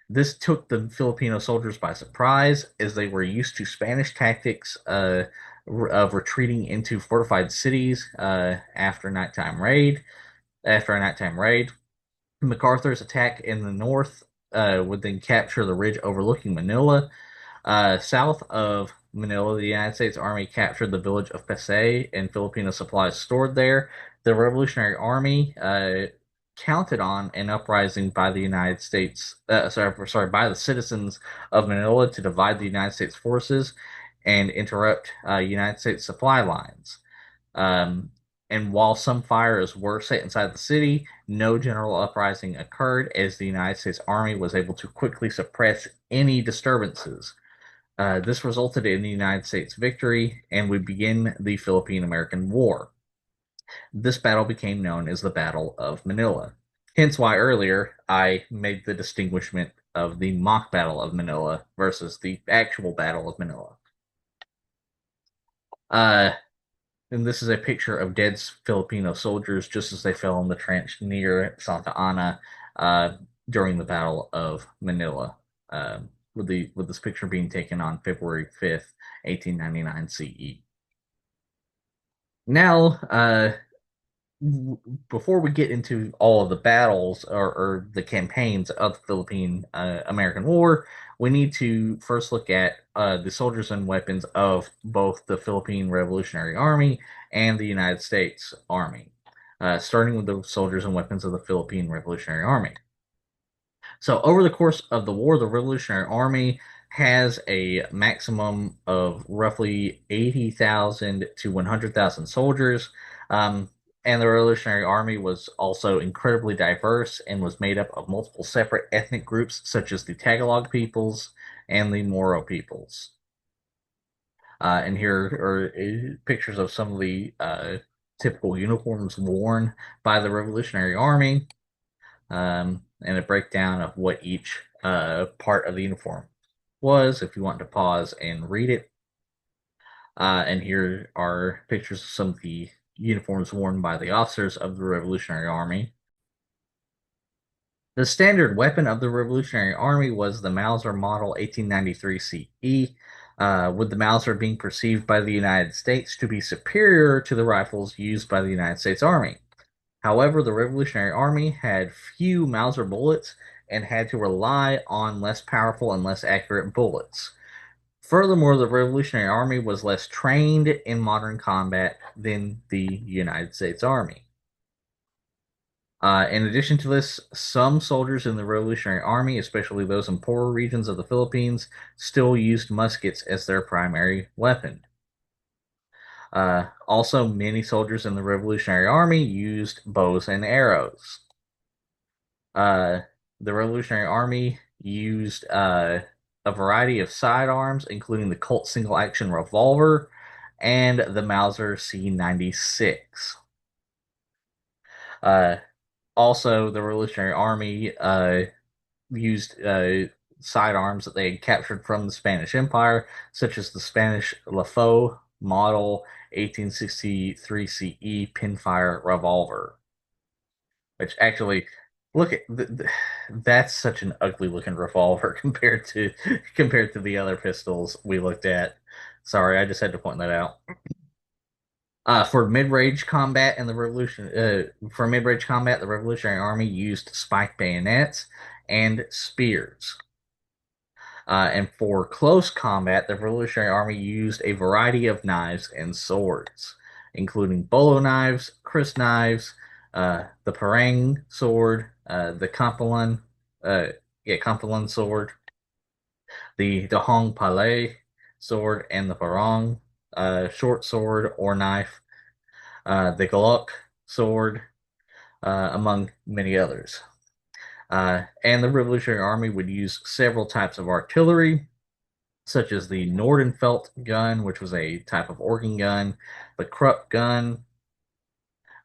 This took the Filipino soldiers by surprise, as they were used to Spanish tactics of retreating into fortified cities after a nighttime raid. MacArthur's attack in the north would then capture the ridge overlooking Manila. South of Manila, the United States Army captured the village of Pasay and Filipino supplies stored there. The Revolutionary Army counted on an uprising by the United States, by the citizens of Manila to divide the United States forces and interrupt United States supply lines. Um, and while some fires were set inside the city, no general uprising occurred as the United States Army was able to quickly suppress any disturbances. This resulted in the United States victory, and we begin the Philippine-American War. This battle became known as the Battle of Manila. Hence why earlier I made the distinguishment of the mock Battle of Manila versus the actual Battle of Manila. Uh, And this is a picture of dead Filipino soldiers just as they fell in the trench near Santa Ana during the Battle of Manila, with this picture being taken on February 5th, 1899 CE. Now, before we get into all of the battles or the campaigns of the Philippine-American War, we need to first look at the soldiers and weapons of both the Philippine Revolutionary Army and the United States Army, starting with the soldiers and weapons of the Philippine Revolutionary Army. So, over the course of the war, the Revolutionary Army has a maximum of roughly 80,000 to 100,000 soldiers. Um, and the Revolutionary Army was also incredibly diverse and was made up of multiple separate ethnic groups, such as the Tagalog peoples and the Moro peoples. And here are pictures of some of the typical uniforms worn by the Revolutionary Army, and a breakdown of what each part of the uniform was, if you want to pause and read it. And here are pictures of some of the uniforms worn by the officers of the Revolutionary Army. The standard weapon of the Revolutionary Army was the Mauser Model 1893 CE, with the Mauser being perceived by the United States to be superior to the rifles used by the United States Army. However, the Revolutionary Army had few Mauser bullets and had to rely on less powerful and less accurate bullets. Furthermore, the Revolutionary Army was less trained in modern combat than the United States Army. In addition to this, some soldiers in the Revolutionary Army, especially those in poorer regions of the Philippines, still used muskets as their primary weapon. Also, many soldiers in the Revolutionary Army used bows and arrows. Uh, the Revolutionary Army used a variety of sidearms, including the Colt single action revolver and the Mauser C96. Uh, Also, the Revolutionary Army used sidearms that they had captured from the Spanish Empire, such as the Spanish Lafaux Model 1863 CE pinfire revolver, which actually look at that's such an ugly looking revolver compared to the other pistols we looked at. Sorry, I just had to point that out. For mid-range combat in the the Revolutionary Army used spike bayonets and spears. And for close combat, the Revolutionary Army used a variety of knives and swords, including bolo knives, crysknives, the parang sword, the Kampilan sword, the Dahong Palay sword, and the parang short sword or knife, the Galok sword, among many others. And the Revolutionary Army would use several types of artillery, such as the Nordenfelt gun, which was a type of organ gun, the Krupp gun,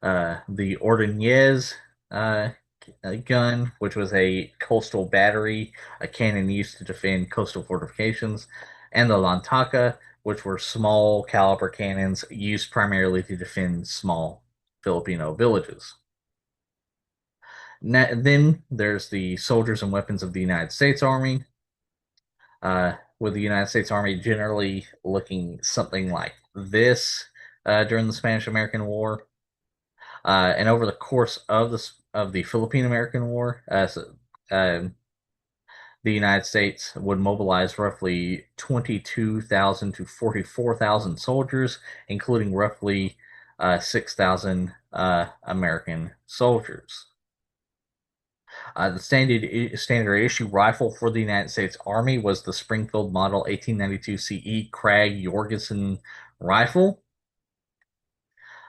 the Ordonez uh, gun, which was a coastal battery, a cannon used to defend coastal fortifications, and the Lantaka, which were small caliber cannons used primarily to defend small Filipino villages. Then there's the soldiers and weapons of the United States Army, with the United States Army generally looking something like this during the Spanish-American War. And over the course of the Philippine-American War, the United States would mobilize roughly 22,000 to 44,000 soldiers, including roughly 6,000 American soldiers. The standard issue rifle for the United States Army was the Springfield Model 1892 CE Krag Jorgensen rifle.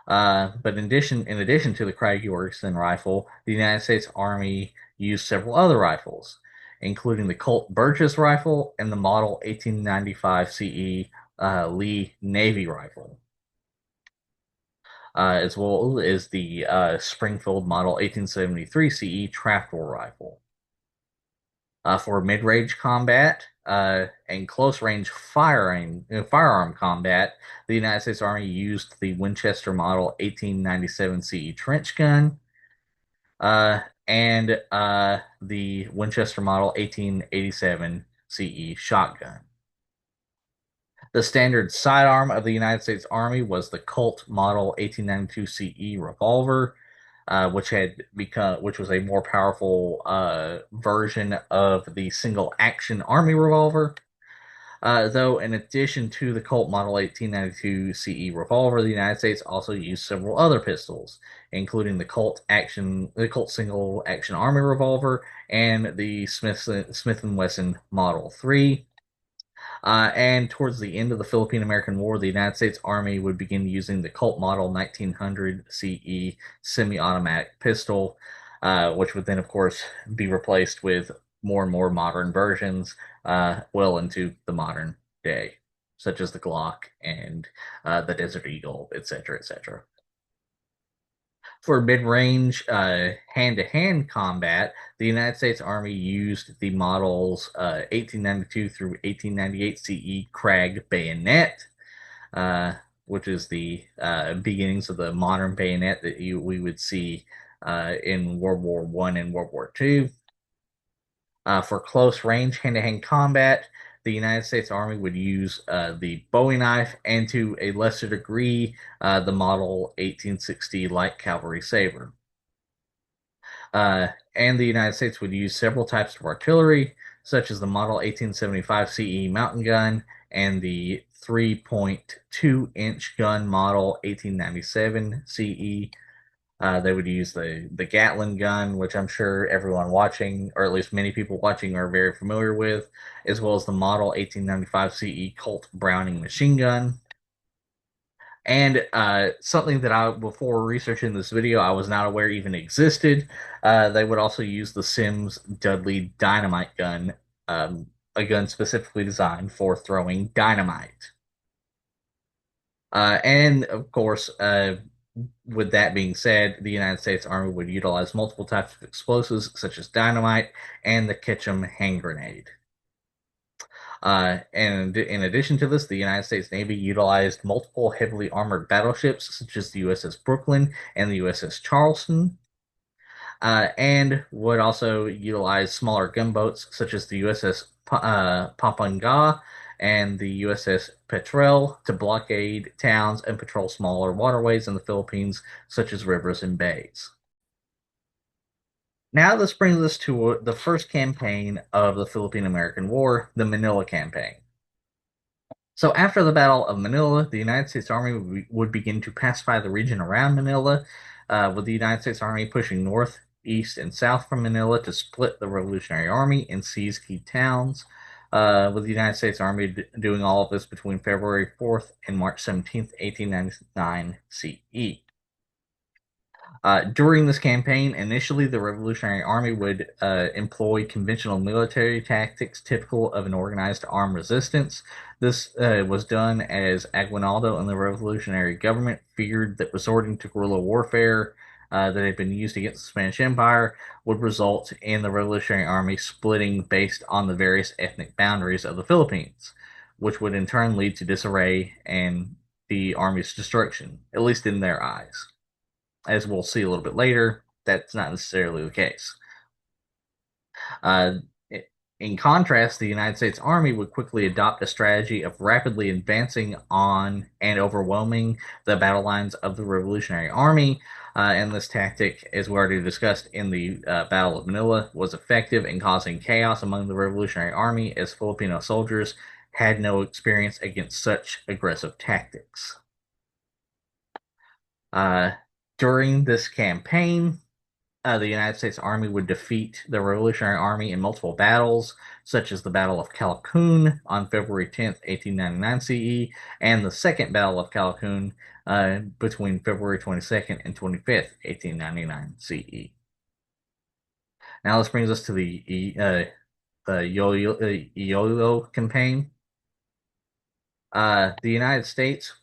But in addition to the Krag Jorgensen rifle, the United States Army used several other rifles, including the Colt Burgess rifle and the Model 1895 CE Lee Navy rifle, as well as the Springfield Model 1873 CE trapdoor rifle. For mid-range combat and close-range firearm combat, the United States Army used the Winchester Model 1897 CE trench gun and the Winchester Model 1887 CE shotgun. The standard sidearm of the United States Army was the Colt Model 1892 CE revolver, which was a more powerful version of the single action Army revolver. Though, in addition to the Colt Model 1892 CE revolver, the United States also used several other pistols, including the Colt single action Army revolver, and the Smith and Wesson Model 3. And towards the end of the Philippine-American War, the United States Army would begin using the Colt Model 1900 CE semi-automatic pistol, which would then, of course, be replaced with more and more modern versions well into the modern day, such as the Glock and the Desert Eagle, etc., etc. For mid-range hand-to-hand combat, the United States Army used the models 1892 through 1898 CE Krag bayonet, uh, which is the beginnings of the modern bayonet that we would see in World War One and World War Two. For close range hand-to-hand combat, the United States Army would use the Bowie knife and, to a lesser degree, the Model 1860 light cavalry saber. And the United States would use several types of artillery, such as the Model 1875 CE mountain gun and the 3.2-inch gun Model 1897 CE. They would use the Gatling gun, which I'm sure everyone watching, or at least many people watching, are very familiar with, as well as the Model 1895 CE Colt Browning machine gun. And something that before researching this video, I was not aware even existed. They would also use the Sims Dudley dynamite gun, a gun specifically designed for throwing dynamite. And of course, with that being said, the United States Army would utilize multiple types of explosives, such as dynamite and the Ketchum hand grenade. And in addition to this, the United States Navy utilized multiple heavily armored battleships, such as the USS Brooklyn and the USS Charleston, and would also utilize smaller gunboats, such as the USS Pampanga and the USS Petrel, to blockade towns and patrol smaller waterways in the Philippines, such as rivers and bays. Now this brings us to the first campaign of the Philippine-American War, the Manila Campaign. So after the Battle of Manila, the United States Army would begin to pacify the region around Manila, with the United States Army pushing north, east, and south from Manila to split the Revolutionary Army and seize key towns, with the United States Army doing all of this between February 4th and March 17th, 1899 CE. During this campaign, initially the Revolutionary Army would employ conventional military tactics typical of an organized armed resistance. This was done as Aguinaldo and the revolutionary government feared that resorting to guerrilla warfare that had been used against the Spanish Empire would result in the Revolutionary Army splitting based on the various ethnic boundaries of the Philippines, which would in turn lead to disarray and the army's destruction, at least in their eyes. As we'll see a little bit later, that's not necessarily the case. Uh, in contrast, the United States Army would quickly adopt a strategy of rapidly advancing on and overwhelming the battle lines of the Revolutionary Army. And this tactic, as we already discussed in the Battle of Manila, was effective in causing chaos among the Revolutionary Army, as Filipino soldiers had no experience against such aggressive tactics. During this campaign, the United States Army would defeat the Revolutionary Army in multiple battles, such as the Battle of Calhoun on February 10th, 1899 CE, and the Second Battle of Calhoun between February 22nd and 25th, 1899 CE. Now this brings us to the Iloilo campaign. The United States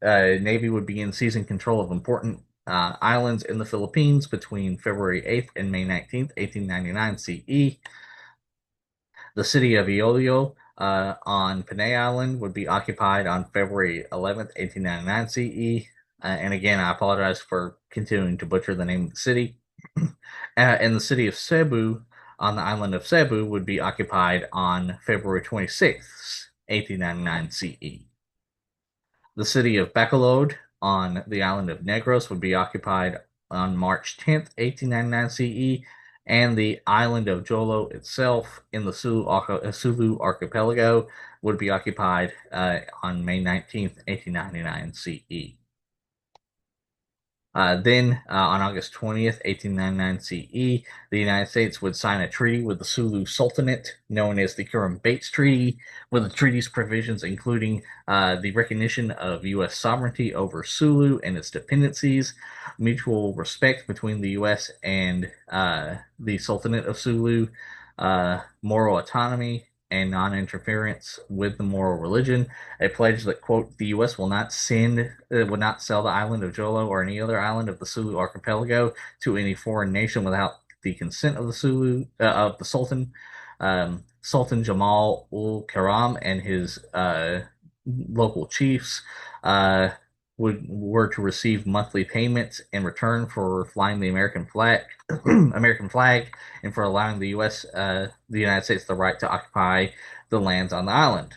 Navy would begin seizing control of important islands in the Philippines between February 8th and May 19th, 1899 CE. The city of Iloilo on Panay Island would be occupied on February 11th, 1899 CE. And again, I apologize for continuing to butcher the name of the city. And the city of Cebu on the island of Cebu would be occupied on February 26th, 1899 CE. The city of Bacolod on the island of Negros would be occupied on March 10th, 1899 CE, and the island of Jolo itself in the Sulu archipelago would be occupied on May 19th, 1899 CE. Then, on August 20th, 1899 CE, the United States would sign a treaty with the Sulu Sultanate, known as the Curran-Bates Treaty, with the treaty's provisions including the recognition of U.S. sovereignty over Sulu and its dependencies, mutual respect between the U.S. and the Sultanate of Sulu, moral autonomy, and non-interference with the moral religion, a pledge that, quote, the U.S. will not sell the island of Jolo or any other island of the Sulu archipelago to any foreign nation without the consent of the Sultan. Sultan Jamal ul Karam and his local chiefs uh, were to receive monthly payments in return for flying the American flag, American flag, and for allowing the United States, the right to occupy the lands on the island.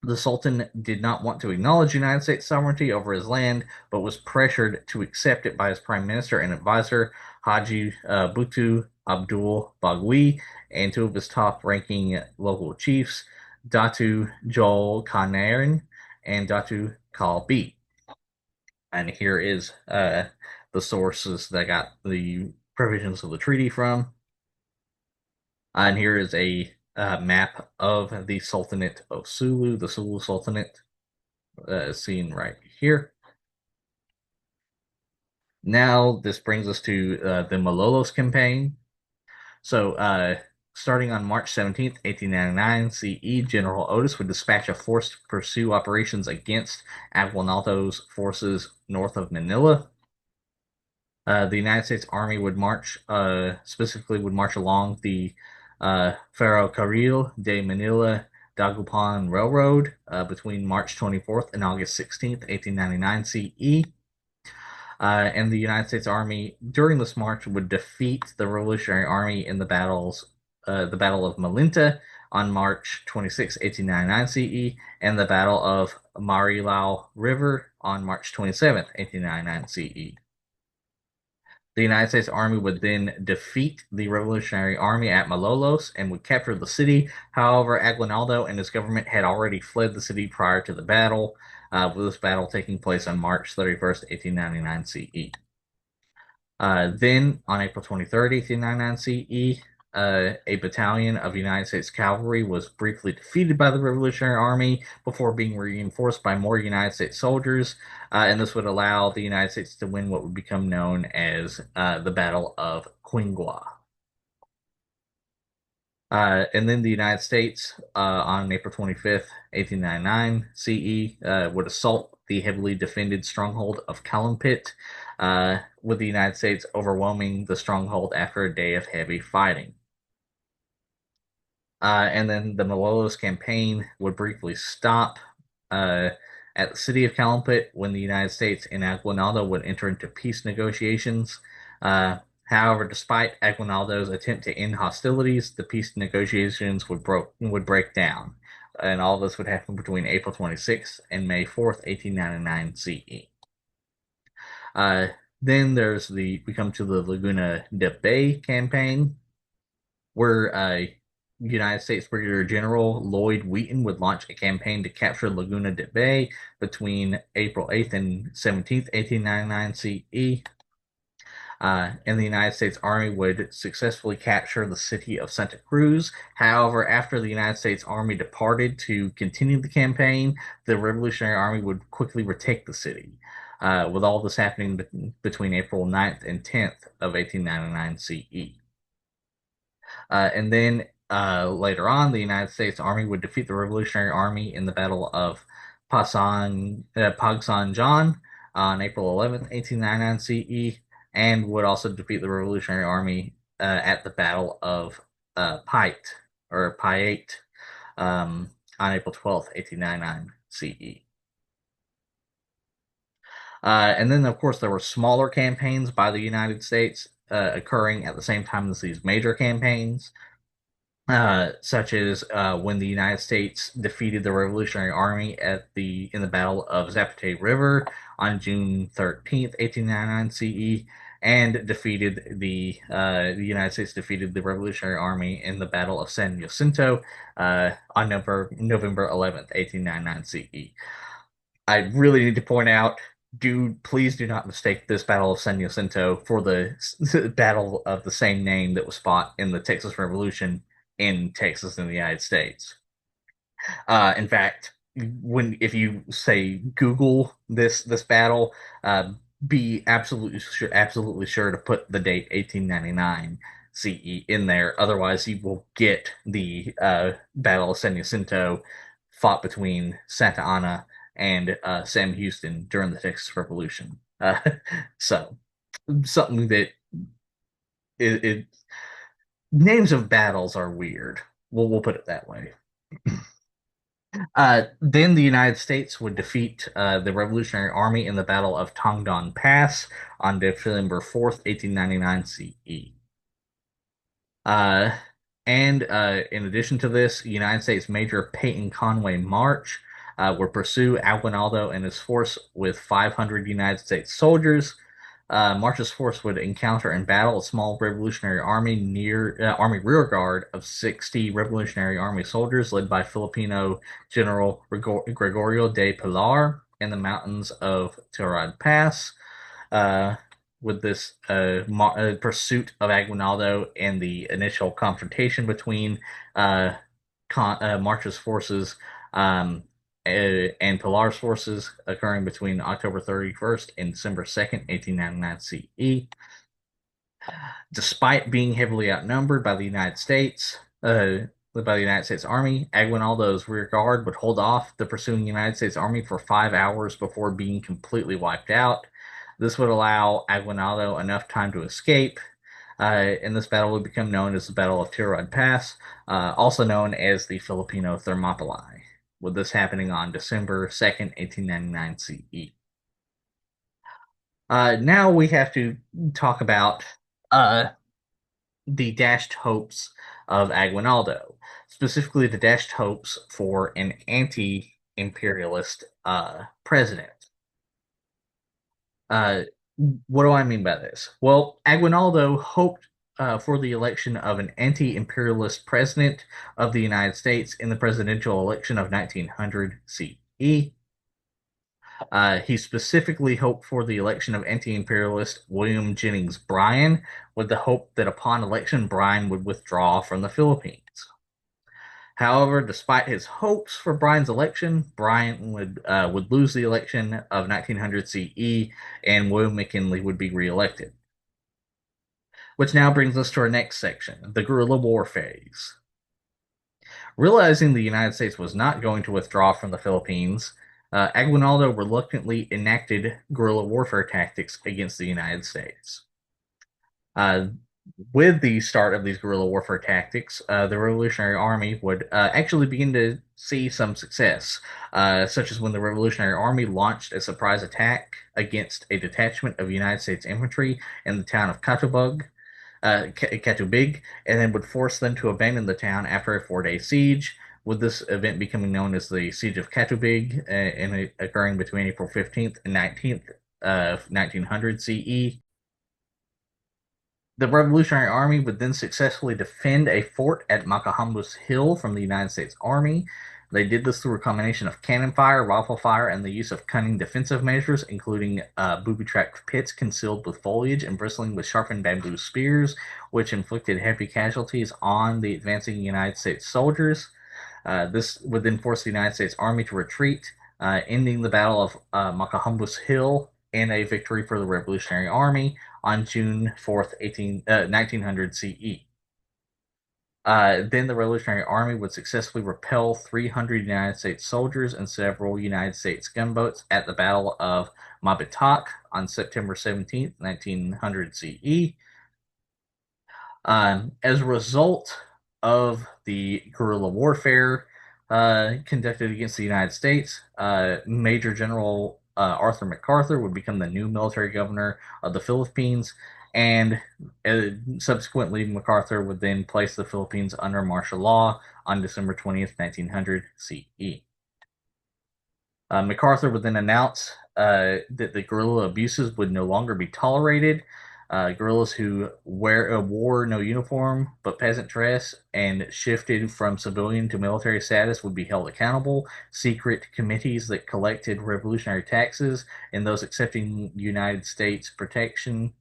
The Sultan did not want to acknowledge United States sovereignty over his land, but was pressured to accept it by his prime minister and advisor, Haji Butu Abdul Bagwi, and two of his top-ranking local chiefs, Datu Joel Kanaran and Datu Kalbi. And here is the sources that got the provisions of the treaty from. And here is a map of the Sultanate of Sulu, the Sulu Sultanate, seen right here. Now, this brings us to the Malolos campaign. So, starting on March 17th, 1899 CE, General Otis would dispatch a force to pursue operations against Aguinaldo's forces north of Manila. The United States Army would march, specifically would march along the Ferrocarril de Manila Dagupan Railroad between March 24th and August 16th, 1899 CE. And the United States Army during this march would defeat the Revolutionary Army in the Battle of Malinta on March 26, 1899 CE, and the Battle of Marilao River on March 27, 1899 CE. The United States Army would then defeat the Revolutionary Army at Malolos and would capture the city. However, Aguinaldo and his government had already fled the city prior to the battle, with this battle taking place on March 31st, 1899 CE. Then, on April 23rd, 1899 CE, a battalion of United States cavalry was briefly defeated by the Revolutionary Army before being reinforced by more United States soldiers, and this would allow the United States to win what would become known as the Battle of Quingua. And then the United States, on April 25th, 1899 CE, would assault the heavily defended stronghold of Calumpit, with the United States overwhelming the stronghold after a day of heavy fighting. And then the Malolos campaign would briefly stop at the city of Calumpit when the United States and Aguinaldo would enter into peace negotiations. However, despite Aguinaldo's attempt to end hostilities, the peace negotiations would break down, and all this would happen between April 26th and May 4th, 1899 CE. Then we come to the Laguna de Bay campaign, where United States Brigadier General Lloyd Wheaton would launch a campaign to capture Laguna de Bay between April 8th and 17th, 1899 CE. And the United States Army would successfully capture the city of Santa Cruz. However, after the United States Army departed to continue the campaign, the Revolutionary Army would quickly retake the city, with all this happening between April 9th and 10th of 1899 CE. And then later on, the United States Army would defeat the Revolutionary Army in the Battle of Pagsanjan on April 11th, 1899 CE, and would also defeat the Revolutionary Army at the Battle of Payate on April 12th, 1899 CE. And then, of course, there were smaller campaigns by the United States occurring at the same time as these major campaigns, such as when the United States defeated the Revolutionary Army in the Battle of Zapate River on June 13th, 1899 CE, and the United States defeated the Revolutionary Army in the Battle of San Jacinto on November 11th, 1899 CE. I really need to point out, please do not mistake this Battle of San Jacinto for the battle of the same name that was fought in the Texas Revolution in Texas in the United States. In fact, if you say Google this battle, be absolutely sure to put the date 1899 CE in there. Otherwise, you will get the Battle of San Jacinto fought between Santa Anna and Sam Houston during the Texas Revolution. So, something that it names of battles are weird. We'll put it that way. Then the United States would defeat the Revolutionary Army in the Battle of Tongdon Pass on December 4th, 1899 CE. Uh, and in addition to this, United States Major Peyton Conway March would pursue Aguinaldo and his force with 500 United States soldiers. March's force would encounter and battle a small Revolutionary Army Army rear guard of 60 Revolutionary Army soldiers led by Filipino General Gregorio de Pilar in the mountains of Tirad Pass. Uh, with this pursuit of Aguinaldo and the initial confrontation between uh, March's forces um, and Pilar's forces occurring between October 31st and December 2nd, 1899 CE. Despite being heavily outnumbered by the United States Army, Aguinaldo's rear guard would hold off the pursuing United States Army for 5 hours before being completely wiped out. This would allow Aguinaldo enough time to escape, and this battle would become known as the Battle of Tirad Pass, also known as the Filipino Thermopylae, with this happening on December 2nd, 1899 CE. Now we have to talk about uh, the dashed hopes of Aguinaldo, specifically the dashed hopes for an anti-imperialist president. Uh, what do I mean by this? Well, Aguinaldo hoped for the election of an anti-imperialist president of the United States in the presidential election of 1900 CE. He specifically hoped for the election of anti-imperialist William Jennings Bryan, with the hope that upon election Bryan would withdraw from the Philippines. However, despite his hopes for Bryan's election, Bryan would lose the election of 1900 CE, and William McKinley would be reelected. Which now brings us to our next section, the guerrilla war phase. Realizing the United States was not going to withdraw from the Philippines, Aguinaldo reluctantly enacted guerrilla warfare tactics against the United States. Uh, with the start of these guerrilla warfare tactics, the Revolutionary Army would actually begin to see some success, such as when the Revolutionary Army launched a surprise attack against a detachment of United States infantry in the town of Catubig, and then would force them to abandon the town after a 4-day siege, with this event becoming known as the Siege of Catubig, and occurring between April 15th and 19th of 1900 CE. The Revolutionary Army would then successfully defend a fort at Macahambus Hill from the United States Army. They did this through a combination of cannon fire, rifle fire, and the use of cunning defensive measures, including booby-trapped pits concealed with foliage and bristling with sharpened bamboo spears, which inflicted heavy casualties on the advancing United States soldiers. This would then force the United States Army to retreat, ending the Battle of Macahambus Hill in a victory for the Revolutionary Army on June 4th, 1900 CE. Then the Revolutionary Army would successfully repel 300 United States soldiers and several United States gunboats at the Battle of Mabitak on September 17th, 1900 CE. As a result of the guerrilla warfare conducted against the United States, Major General Arthur MacArthur would become the new military governor of the Philippines, and subsequently, MacArthur would then place the Philippines under martial law on December 20th, 1900 CE. MacArthur would then announce that the guerrilla abuses would no longer be tolerated. Guerrillas who wore no uniform but peasant dress and shifted from civilian to military status would be held accountable. Secret committees that collected revolutionary taxes and those accepting United States protection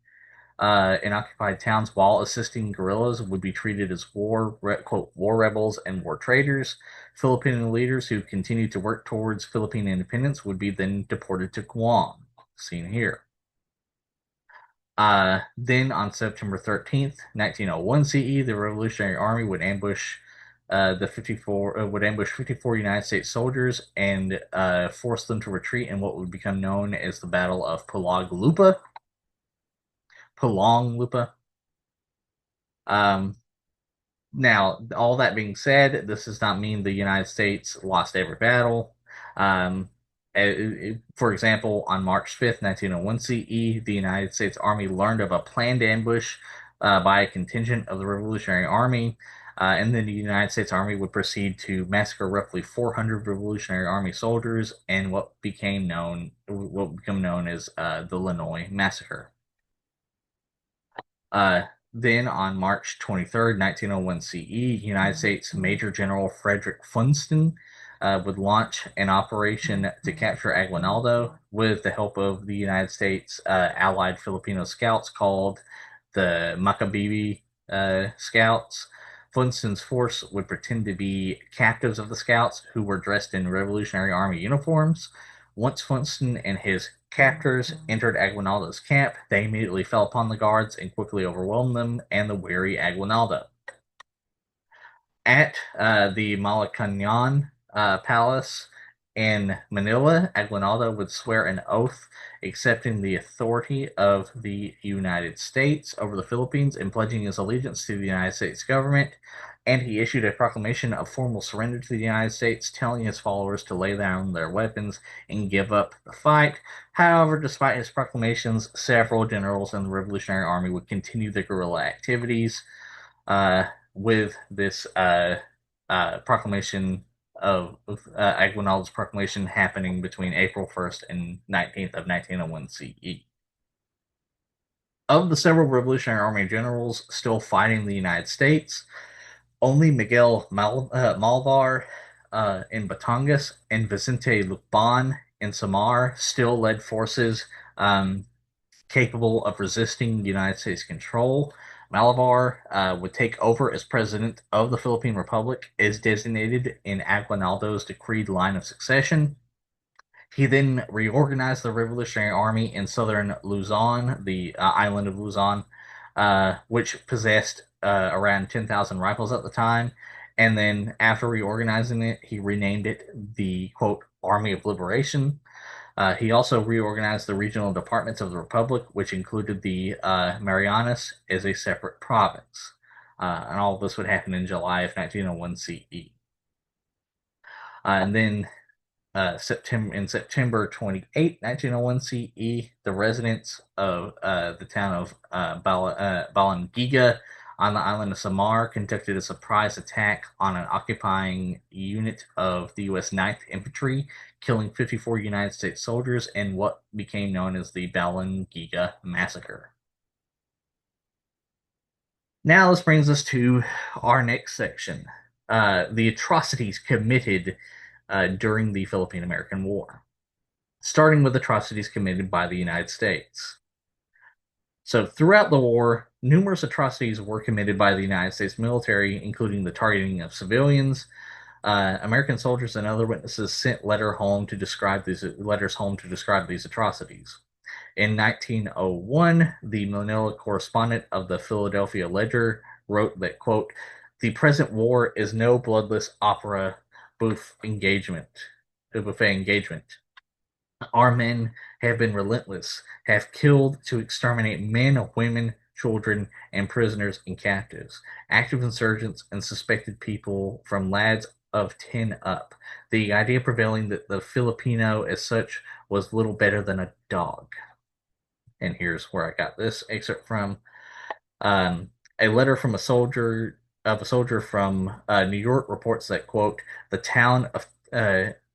in occupied towns while assisting guerrillas would be treated as quote, war rebels and war traitors. Filipino leaders who continued to work towards Philippine independence would be then deported to Guam, seen here. Then on September 13th, 1901 CE, the Revolutionary Army would ambush 54 United States soldiers and force them to retreat in what would become known as the Battle of Pulong Lupa. Um, Now, all that being said, this does not mean the United States lost every battle. Um, for example, on March 5th, 1901 CE, the United States Army learned of a planned ambush by a contingent of the Revolutionary Army, and then the United States Army would proceed to massacre roughly 400 Revolutionary Army soldiers and what would become known as the Lannoy Massacre. Uh, then on March 23rd, 1901 CE, United States Major General Frederick Funston would launch an operation to capture Aguinaldo with the help of the United States allied Filipino scouts called the Macabebe Scouts. Funston's force would pretend to be captives of the scouts who were dressed in Revolutionary Army uniforms. Once Funston and his captors entered Aguinaldo's camp, they immediately fell upon the guards and quickly overwhelmed them and the wary Aguinaldo. At the Malacañan Palace in Manila, Aguinaldo would swear an oath accepting the authority of the United States over the Philippines and pledging his allegiance to the United States government. And he issued a proclamation of formal surrender to the United States, telling his followers to lay down their weapons and give up the fight. However, despite his proclamations, several generals in the Revolutionary Army would continue their guerrilla activities. With this proclamation of Aguinaldo's proclamation happening between April 1st and 19th of 1901 CE. Of the several Revolutionary Army generals still fighting the United States, only Miguel Malvar in Batangas and Vicente Lucban in Samar still led forces capable of resisting United States control. Malabar would take over as president of the Philippine Republic as designated in Aguinaldo's decreed line of succession. He then reorganized the Revolutionary Army in southern Luzon, the island of Luzon, which possessed around 10,000 rifles at the time. And then after reorganizing it, he renamed it the, quote, Army of Liberation. He also reorganized the regional departments of the Republic, which included the Marianas as a separate province. And all of this would happen in July of 1901 CE. And then September 28, 1901 CE, the residents of the town of Balangiga on the island of Samar conducted a surprise attack on an occupying unit of the U.S. Ninth Infantry, killing 54 United States soldiers in what became known as the Balangiga Massacre. Now this brings us to our next section, the atrocities committed during the Philippine-American War, starting with atrocities committed by the United States. So, throughout the war, numerous atrocities were committed by the United States military, including the targeting of civilians. American soldiers and other witnesses sent letters home to describe these atrocities. In 1901, the Manila correspondent of the Philadelphia Ledger wrote that, quote, the present war is no bloodless opera buffet engagement. Our men have been relentless, have killed to exterminate men, women, children, and prisoners and captives, active insurgents, and suspected people from lads of 10 up. The idea prevailing that the Filipino, as such, was little better than a dog. And here's where I got this excerpt from. Um, a letter from a soldier from New York reports that, quote, the town of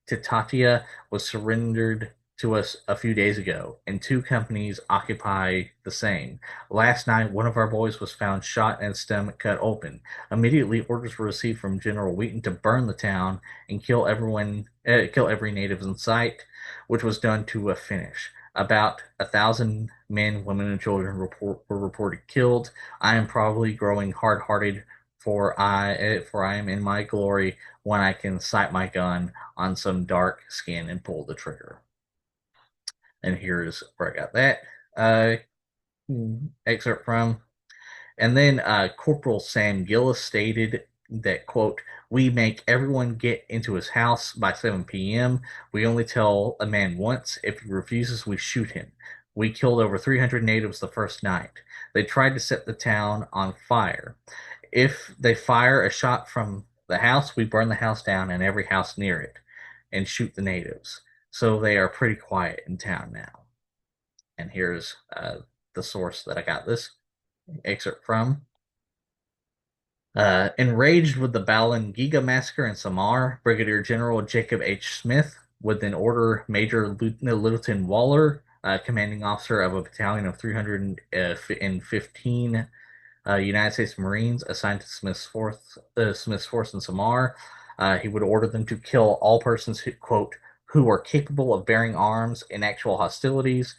Titatia was surrendered to us a few days ago, and two companies occupy the same. Last night, one of our boys was found shot and his stomach cut open. Immediately, orders were received from General Wheaton to burn the town and kill every native in sight, which was done to a finish. About 1,000 men, women, and children were reported killed. I am probably growing hard-hearted, for I am in my glory when I can sight my gun on some dark skin and pull the trigger. And here's where I got that. excerpt from. And then Corporal Sam Gillis stated that, quote, we make everyone get into his house by 7 p.m. We only tell a man once. If he refuses, we shoot him. We killed over 300 natives the first night. They tried to set the town on fire. If they fire a shot from the house, we burn the house down and every house near it and shoot the natives. So they are pretty quiet in town now. And here's the source that I got this excerpt from. Enraged with the Giga massacre in Samar, Brigadier General Jacob H. Smith would then order Major Lieutenant Waller, commanding officer of a battalion of 315 United States Marines assigned to Smith's force in Samar. He would order them to kill all persons who, quote, who were capable of bearing arms in actual hostilities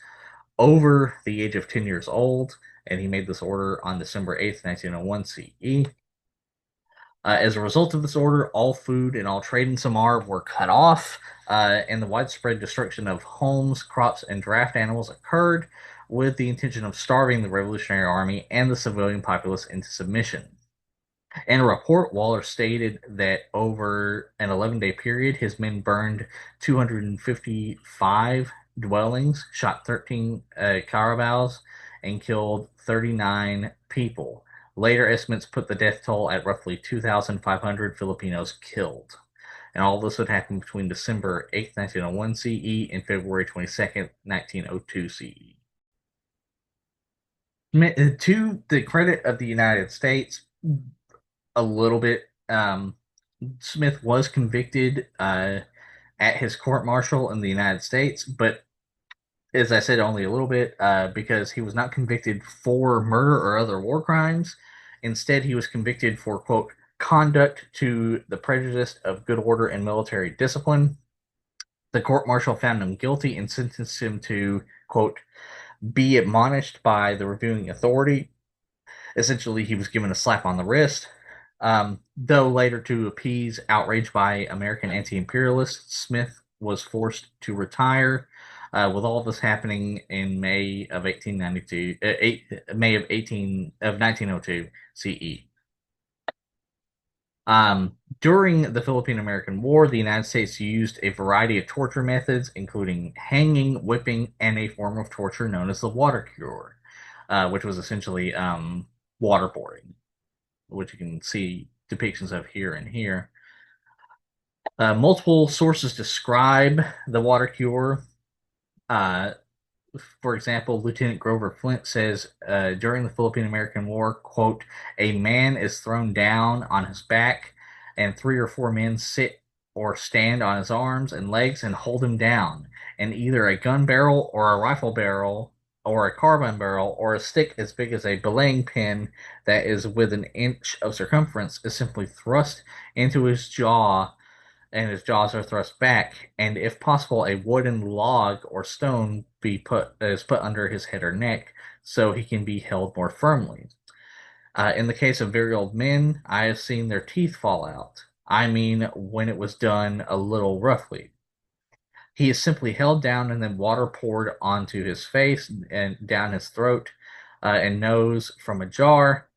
over the age of 10 years old. And he made this order on December 8th, 1901 CE. As a result of this order, all food and all trade in Samar were cut off, and the widespread destruction of homes, crops, and draft animals occurred with the intention of starving the Revolutionary Army and the civilian populace into submission. In a report, Waller stated that over an 11-day period, his men burned 255 dwellings, shot 13 carabaos, and killed 39 people. Later estimates put the death toll at roughly 2,500 Filipinos killed. And all this would happen between December 8th, 1901 CE and February 22nd, 1902 CE. To the credit of the United States, a little bit. Smith was convicted at his court martial in the United States, but as I said, only a little bit because he was not convicted for murder or other war crimes. Instead, he was convicted for, quote, conduct to the prejudice of good order and military discipline. The court martial found him guilty and sentenced him to, quote, be admonished by the reviewing authority. Essentially, he was given a slap on the wrist. Though later, to appease outrage by American anti-imperialists, Smith was forced to retire. With all this happening in May of 1892, May of 1902 CE. During the Philippine-American War, the United States used a variety of torture methods, including hanging, whipping, and a form of torture known as the water cure, which was essentially waterboarding, which you can see depictions of here and here. Multiple sources describe the water cure. For example, Lieutenant Grover Flint says during the Philippine-American War, quote, a man is thrown down on his back and 3 or 4 men sit or stand on his arms and legs and hold him down. And either a gun barrel or a rifle barrel or a carbine barrel or a stick as big as a belaying pin that is with an inch of circumference is simply thrust into his jaw and his jaws are thrust back, and if possible, a wooden log or stone is put under his head or neck so he can be held more firmly. In the case of very old men, I have seen their teeth fall out. I mean, when it was done a little roughly. He is simply held down and then water poured onto his face and down his throat and nose from a jar,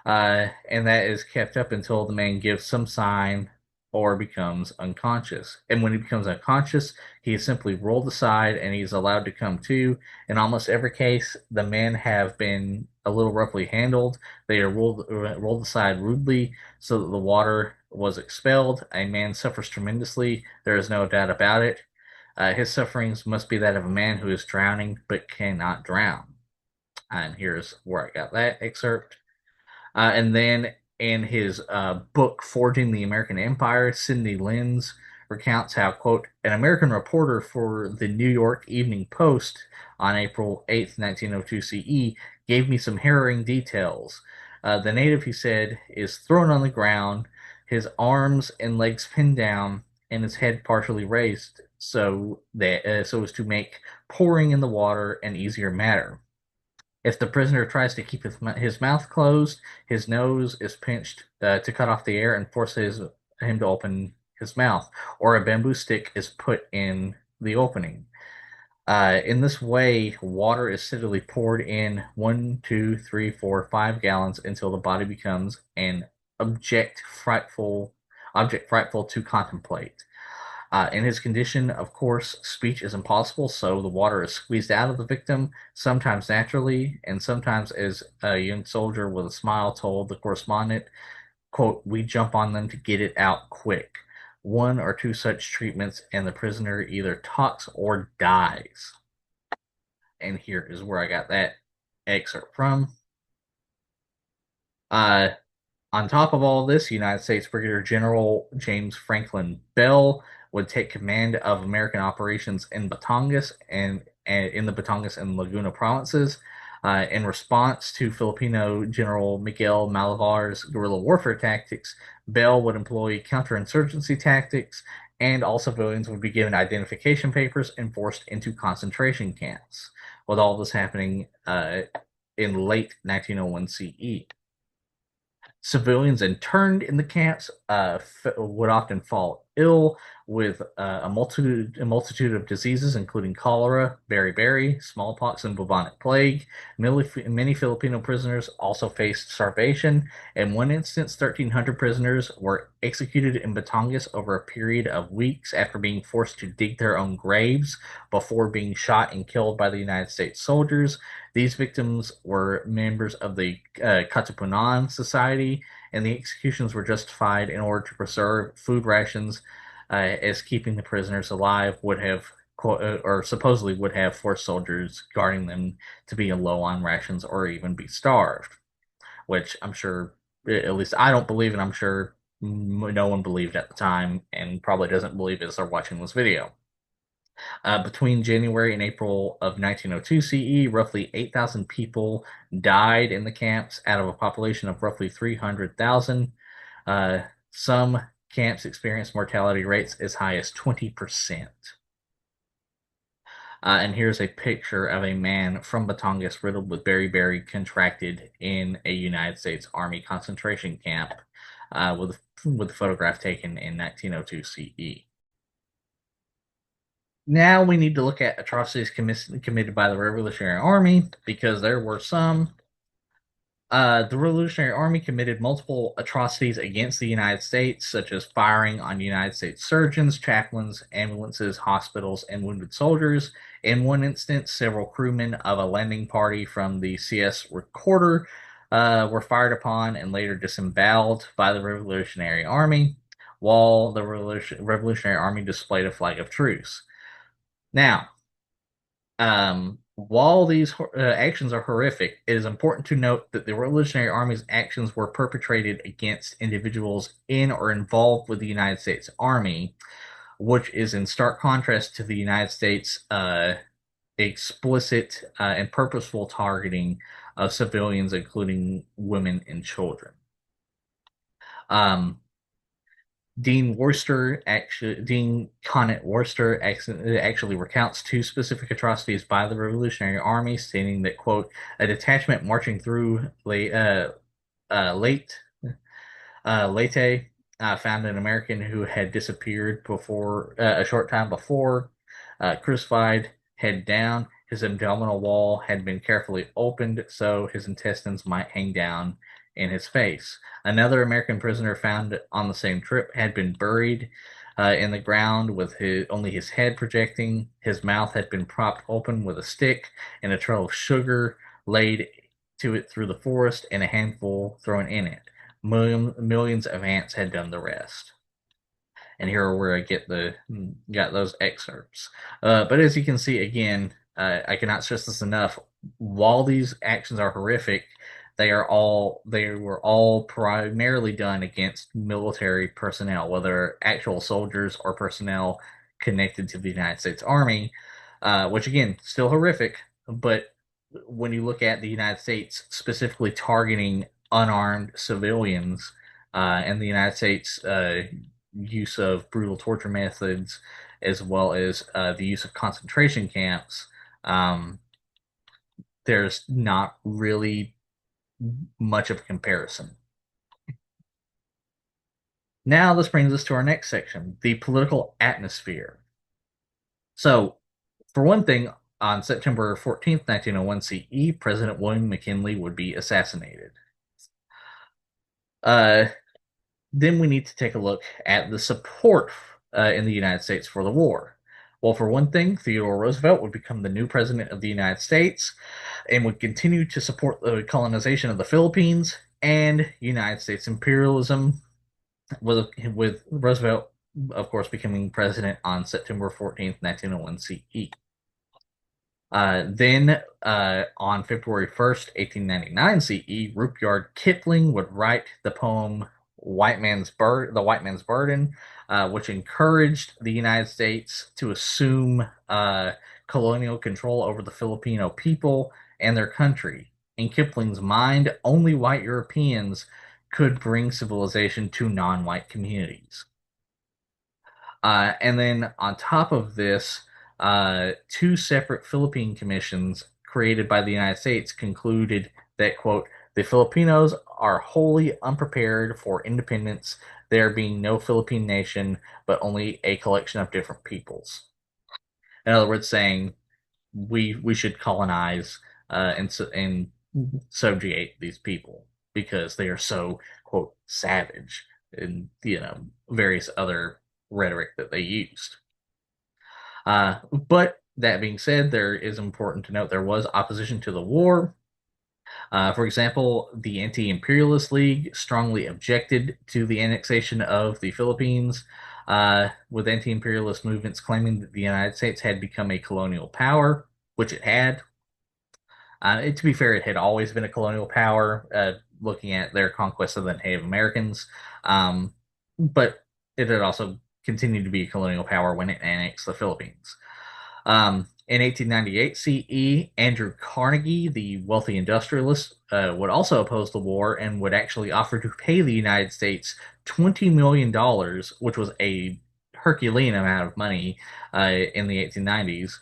and that is kept up until the man gives some sign or becomes unconscious. And when he becomes unconscious, he is simply rolled aside and he's allowed to come to. In almost every case, the men have been a little roughly handled. They are rolled aside rudely so that the water was expelled. A man suffers tremendously. There is no doubt about it. His sufferings must be that of a man who is drowning but cannot drown. And here's where I got that excerpt. And then in his book, Forging the American Empire, Sidney Lenz recounts how, quote, an American reporter for the New York Evening Post on April 8th, 1902 CE, gave me some harrowing details. The native, he said, is thrown on the ground, his arms and legs pinned down, and his head partially raised so as to make pouring in the water an easier matter. If the prisoner tries to keep his mouth closed, his nose is pinched to cut off the air and forces him to open his mouth, or a bamboo stick is put in the opening. In this way, water is steadily poured in 1, 2, 3, 4, 5 gallons until the body becomes an object frightful, object frightful to contemplate. In his condition, of course, speech is impossible, so the water is squeezed out of the victim, sometimes naturally, and sometimes, as a young soldier with a smile told the correspondent, quote, "We jump on them to get it out quick." One or two such treatments, and the prisoner either talks or dies. And here is where I got that excerpt from. Uh, On top of all this, United States Brigadier General James Franklin Bell would take command of American operations in Batangas and in the Batangas and Laguna provinces. In response to Filipino General Miguel Malavar's guerrilla warfare tactics, Bell would employ counterinsurgency tactics, and all civilians would be given identification papers and forced into concentration camps. With all this happening in late 1901 CE. Civilians interned in the camps would often fall ill with a multitude of diseases, including cholera, beriberi, smallpox, and bubonic plague. Many Filipino prisoners also faced starvation. In one instance, 1,300 prisoners were executed in Batangas over a period of weeks after being forced to dig their own graves before being shot and killed by the United States soldiers. These victims were members of the Katipunan Society, and the executions were justified in order to preserve food rations, as keeping the prisoners alive would have, or supposedly would have, forced soldiers guarding them to be low on rations or even be starved, which I'm sure, at least I don't believe, and I'm sure no one believed at the time, and probably doesn't believe as they're watching this video. Between January and April of 1902 CE, roughly 8,000 people died in the camps out of a population of roughly 300,000. Some camps experienced mortality rates as high as 20%. And here's a picture of a man from Batangas riddled with beriberi contracted in a United States Army concentration camp, with a photograph taken in 1902 CE. Now we need to look at atrocities committed by the Revolutionary Army, because there were some. The Revolutionary Army committed multiple atrocities against the United States, such as firing on United States surgeons, chaplains, ambulances, hospitals, and wounded soldiers. In one instance, several crewmen of a landing party from the CS Recorder were fired upon and later disemboweled by the Revolutionary Army, while the Revolutionary Army displayed a flag of truce. Now, while these actions are horrific, it is important to note that the Revolutionary Army's actions were perpetrated against individuals in or involved with the United States Army, which is in stark contrast to the United States' explicit and purposeful targeting of civilians, including women and children. Um, Dean Connet Worcester actually recounts two specific atrocities by the Revolutionary Army, stating that, quote, "A detachment marching through late Leyte found an American who had disappeared before a short time before, crucified, head down. His abdominal wall had been carefully opened so his intestines might hang down in his face. Another American prisoner found on the same trip had been buried in the ground with only his head projecting. His mouth had been propped open with a stick, and a trail of sugar laid to it through the forest, and a handful thrown in it. Millions of ants had done the rest." And here are where I got those excerpts. But as you can see, again, I cannot stress this enough. While these actions are horrific, they were all primarily done against military personnel, whether actual soldiers or personnel connected to the United States Army, which again, still horrific. But when you look at the United States specifically targeting unarmed civilians, and the United States use of brutal torture methods, as well as the use of concentration camps, um, there's not really much of a comparison. Now, this brings us to our next section, the political atmosphere. So, for one thing, On September 14th, 1901 CE, President William McKinley would be assassinated. Uh, then we need to take a look at the support in the United States for the war. Well, for one thing, Theodore Roosevelt would become the new president of the United States and would continue to support the colonization of the Philippines and United States imperialism, with Roosevelt, of course, becoming president on September 14th, 1901 CE. Then on February 1st, 1899 CE, Rudyard Kipling would write the poem The White Man's Burden, which encouraged the United States to assume colonial control over the Filipino people and their country. In Kipling's mind, only white Europeans could bring civilization to non-white communities. And then on top of this, two separate Philippine commissions created by the United States concluded that, quote, the Filipinos are wholly unprepared for independence, there being no Philippine nation, but only a collection of different peoples. In other words, saying we should colonize and subjugate these people because they are so, quote, savage, and various other rhetoric that they used. But that being said, there is important to note there was opposition to the war. For example, the Anti-Imperialist League strongly objected to the annexation of the Philippines, with anti-imperialist movements claiming that the United States had become a colonial power, which it had. To be fair, it had always been a colonial power, looking at their conquest of the Native Americans. But it had also continued to be a colonial power when it annexed the Philippines. In 1898 CE, Andrew Carnegie, the wealthy industrialist, would also oppose the war and would actually offer to pay the United States $20 million, which was a Herculean amount of money in the 1890s,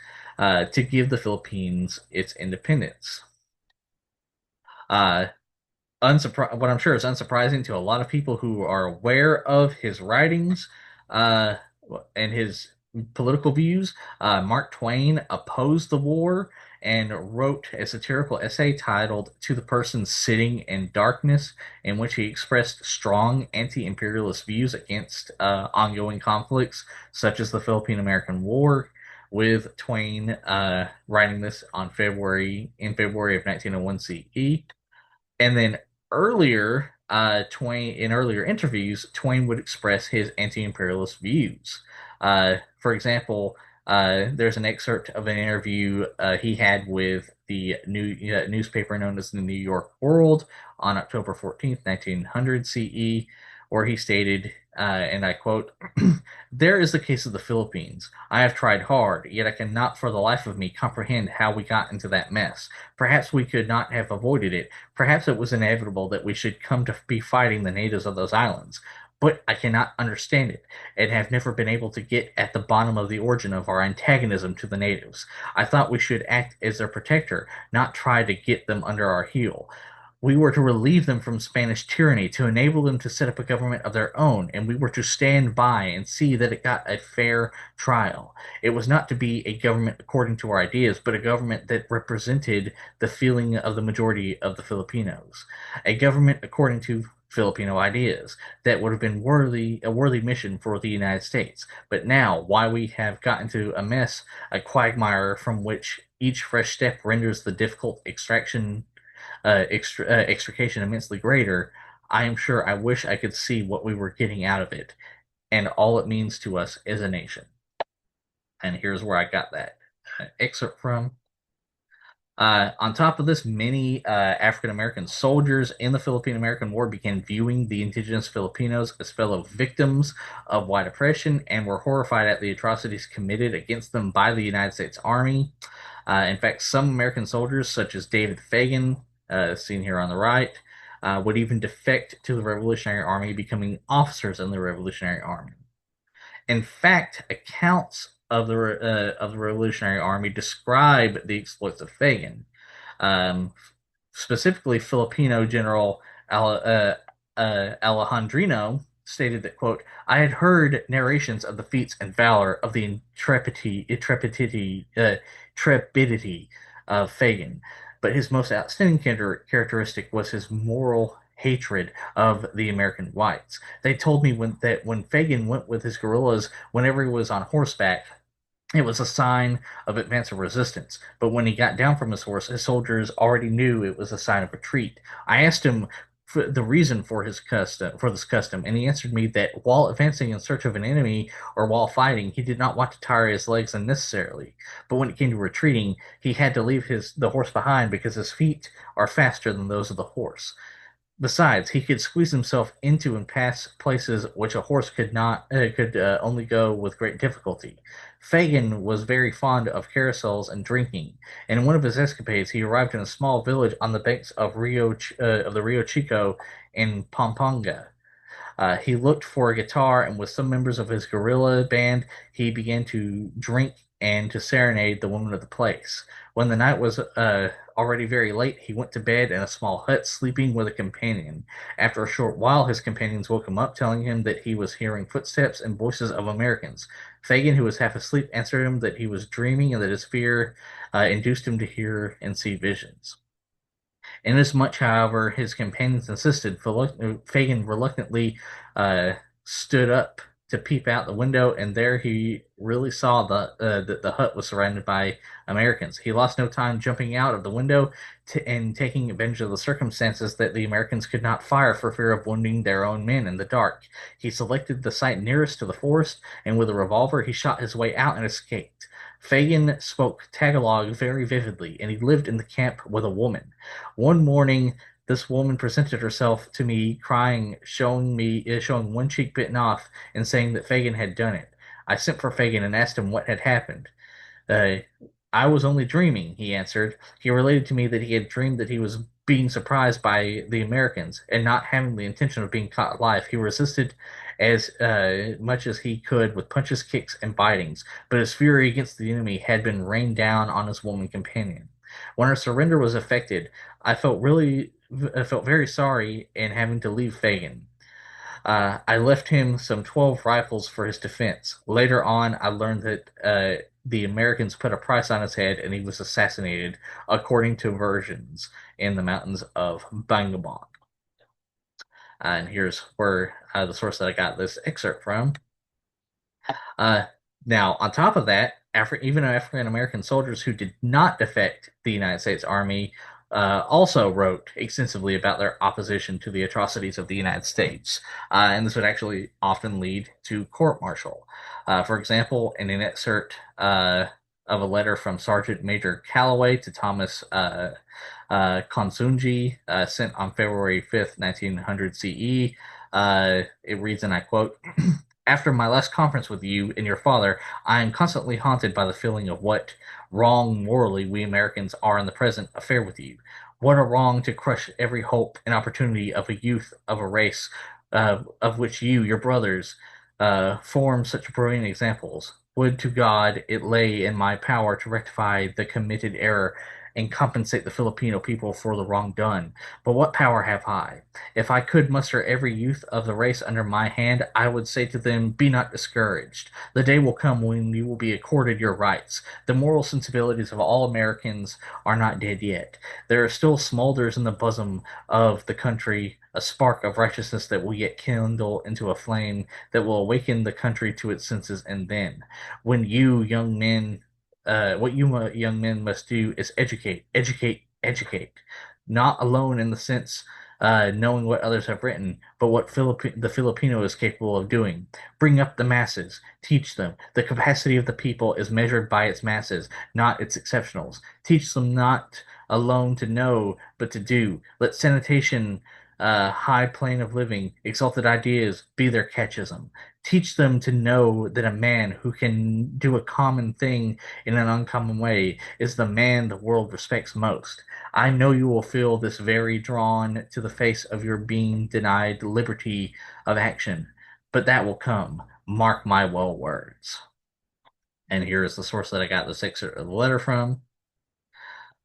to give the Philippines its independence. Uh, what I'm sure is unsurprising to a lot of people who are aware of his writings uh, and his political views. Mark Twain opposed the war and wrote a satirical essay titled "To the Person Sitting in Darkness," in which he expressed strong anti-imperialist views against ongoing conflicts such as the Philippine-American War. With Twain writing this in February of 1901 CE. And then in earlier interviews, Twain would express his anti-imperialist views. For example, there's an excerpt of an interview he had with the newspaper known as the New York World on October 14th, 1900 CE, where he stated, and I quote, there is the case of the Philippines. I have tried hard, yet I cannot for the life of me comprehend how we got into that mess. Perhaps we could not have avoided it. Perhaps it was inevitable that we should come to be fighting the natives of those islands. But I cannot understand it, and have never been able to get at the bottom of the origin of our antagonism to the natives. I thought we should act as their protector, not try to get them under our heel. We were to relieve them from Spanish tyranny, to enable them to set up a government of their own, and we were to stand by and see that it got a fair trial. It was not to be a government according to our ideas, but a government that represented the feeling of the majority of the Filipinos. A government according to Filipino ideas that would have been a worthy mission for the United States. But now, why we have got into a mess, a quagmire from which each fresh step renders the difficult extrication immensely greater, I am sure I wish I could see what we were getting out of it and all it means to us as a nation. And here's where I got that excerpt from. On top of this, many African American soldiers in the Philippine-American War began viewing the indigenous Filipinos as fellow victims of white oppression and were horrified at the atrocities committed against them by the United States Army. In fact, some American soldiers, such as David Fagan, seen here on the right, would even defect to the Revolutionary Army, becoming officers in the Revolutionary Army. In fact, accounts of the Revolutionary Army describe the exploits of Fagan. Specifically, Filipino General Alejandrino stated that, quote, I had heard narrations of the feats and valor of the intrepidity of Fagin, but his most outstanding characteristic was his moral hatred of the American whites. They told me that when Fagin went with his guerrillas, whenever he was on horseback, it was a sign of advance or resistance, but when he got down from his horse, his soldiers already knew it was a sign of retreat. I asked him for the reason for this custom, and he answered me that while advancing in search of an enemy or while fighting, he did not want to tire his legs unnecessarily. But when it came to retreating, he had to leave the horse behind because his feet are faster than those of the horse. Besides, he could squeeze himself into and pass places which a horse could only go with great difficulty. Fagin was very fond of carousels and drinking, and in one of his escapades he arrived in a small village on the banks of the Rio Chico in Pampanga. He looked for a guitar, and with some members of his guerrilla band, he began to drink and to serenade the women of the place. When the night was already very late, he went to bed in a small hut, sleeping with a companion. After a short while, his companions woke him up, telling him that he was hearing footsteps and voices of Americans. Fagin, who was half asleep, answered him that he was dreaming and that his fear induced him to hear and see visions. Inasmuch, however, his companions insisted, Fagin reluctantly uh, stood up to peep out the window, and there he really saw that the hut was surrounded by Americans. He lost no time jumping out of the window and taking advantage of the circumstances that the Americans could not fire for fear of wounding their own men in the dark. He selected the site nearest to the forest, and with a revolver he shot his way out and escaped. Fagin spoke Tagalog very vividly, and he lived in the camp with a woman. One morning, this woman presented herself to me, crying, showing one cheek bitten off, and saying that Fagin had done it. I sent for Fagin and asked him what had happened. Uh, I was only dreaming, he answered. He related to me that he had dreamed that he was being surprised by the Americans, and not having the intention of being caught alive, he resisted as much as he could with punches, kicks, and bitings, but his fury against the enemy had been rained down on his woman companion. When her surrender was effected, I felt very sorry in having to leave Fagin. I left him some 12 rifles for his defense. Later on, I learned that the Americans put a price on his head and he was assassinated, according to versions, in the mountains of Bangabong. And here's where the source that I got this excerpt from. Uh, Now, on top of that, even African American soldiers who did not defect the United States Army also wrote extensively about their opposition to the atrocities of the United States. And this would actually often lead to court martial. For example, in an excerpt of a letter from Sergeant Major Calloway to Thomas Konsunji, sent on February 5th, 1900 CE, it reads, and I quote, after my last conference with you and your father, I am constantly haunted by the feeling of what wrong morally we Americans are in the present affair with you. What a wrong to crush every hope and opportunity of a youth of a race of which you, your brothers, form such brilliant examples. Would to God it lay in my power to rectify the committed error and compensate the Filipino people for the wrong done. But what power have I? If I could muster every youth of the race under my hand, I would say to them, be not discouraged. The day will come when you will be accorded your rights. The moral sensibilities of all Americans are not dead yet. There still smolders in the bosom of the country a spark of righteousness that will yet kindle into a flame that will awaken the country to its senses, and then, when you young men what you young men must do is educate, educate, educate. Not alone in the sense knowing what others have written, but what the Filipino is capable of doing. Bring up the masses, teach them. The capacity of the people is measured by its masses, not its exceptionals. Teach them not alone to know, but to do. Let sanitation, high plane of living, exalted ideas be their catechism. Teach them to know that a man who can do a common thing in an uncommon way is the man the world respects most. I know you will feel this very drawn to the face of your being denied liberty of action, but that will come. Mark my well words. And here is the source that I got this excerpt of the letter from.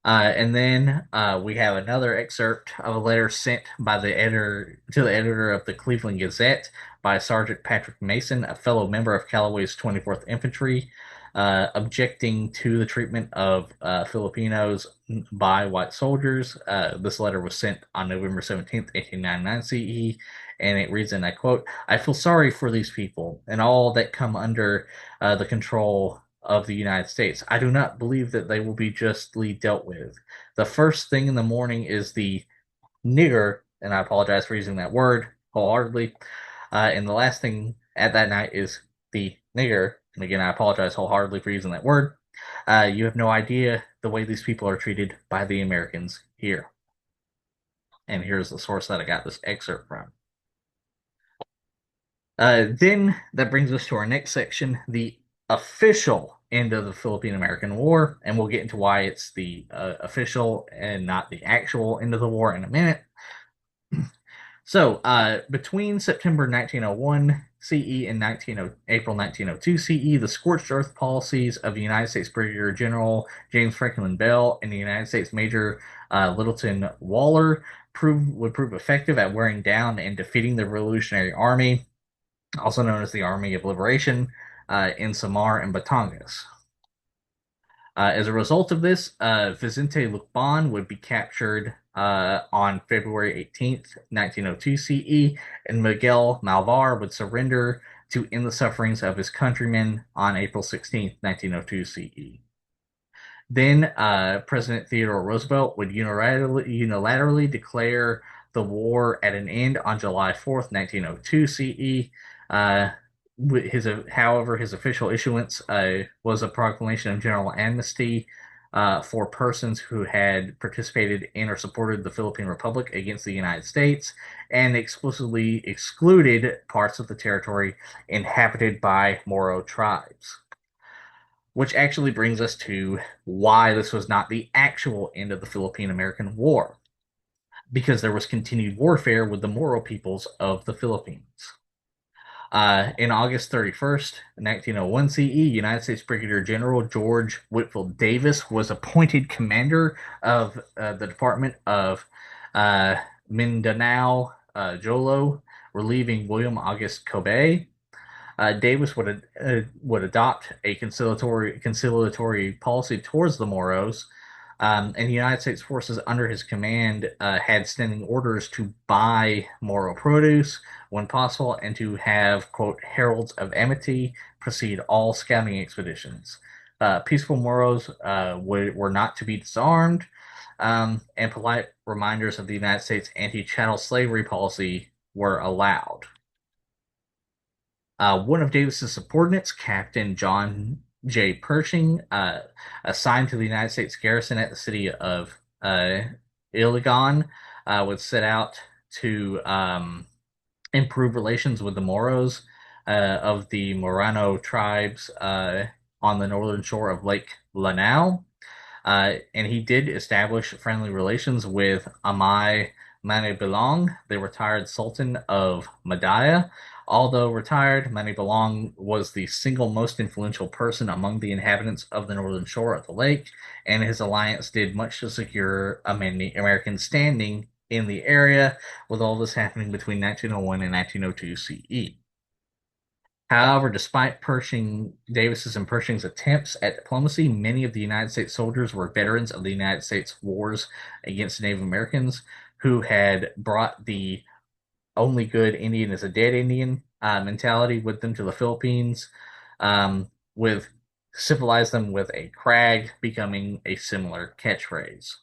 And then we have another excerpt of a letter sent by the editor to the editor of the Cleveland Gazette by Sergeant Patrick Mason, a fellow member of Callaway's 24th Infantry, objecting to the treatment of Filipinos by white soldiers. This letter was sent on November 17th, 1899 CE, and it reads, and I quote, I feel sorry for these people and all that come under the control of the United States. I do not believe that they will be justly dealt with. The first thing in the morning is the nigger, and I apologize for using that word wholeheartedly. And the last thing at that night is the nigger. And again, I apologize wholeheartedly for using that word. You have no idea the way these people are treated by the Americans here. And here's the source that I got this excerpt from. Then that brings us to our next section, the official end of the Philippine-American War, and we'll get into why it's the official and not the actual end of the war in a minute. So, between September 1901 CE and April 1902 CE, the scorched earth policies of the United States Brigadier General James Franklin Bell and the United States Major Littleton Waller would prove effective at wearing down and defeating the Revolutionary Army, also known as the Army of Liberation, in Samar and Batangas. As a result of this, Vicente Lucban would be captured on February 18th, 1902 CE, and Miguel Malvar would surrender to end the sufferings of his countrymen on April 16th, 1902 CE. Then President Theodore Roosevelt would unilaterally declare the war at an end on July 4th, 1902 CE. However, his official issuance was a proclamation of general amnesty for persons who had participated in or supported the Philippine Republic against the United States, and explicitly excluded parts of the territory inhabited by Moro tribes. Which actually brings us to why this was not the actual end of the Philippine-American War, because there was continued warfare with the Moro peoples of the Philippines. In August 31st, 1901 CE, United States Brigadier General George Whitfield Davis was appointed commander of the Department of Mindanao Jolo, relieving William August Kobe. Davis would adopt a conciliatory policy towards the Moros, and the United States forces under his command had standing orders to buy Moro produce when possible and to have, quote, heralds of amity precede all scouting expeditions. Peaceful Moros were not to be disarmed, and polite reminders of the United States anti-chattel slavery policy were allowed. One of Davis's subordinates, Captain John J. Pershing, assigned to the United States garrison at the city of Iligan, would set out to improve relations with the Moros of the Morano tribes on the northern shore of Lake Lanao. And he did establish friendly relations with Amai Manibilong, the retired Sultan of Madaya. Although retired, Manibilong was the single most influential person among the inhabitants of the northern shore of the lake, and his alliance did much to secure American standing in the area, with all this happening between 1901 and 1902 CE. However, despite Davis's and Pershing's attempts at diplomacy, many of the United States soldiers were veterans of the United States wars against Native Americans who had brought the only good Indian is a dead Indian mentality with them to the Philippines, with civilize them with a crag becoming a similar catchphrase.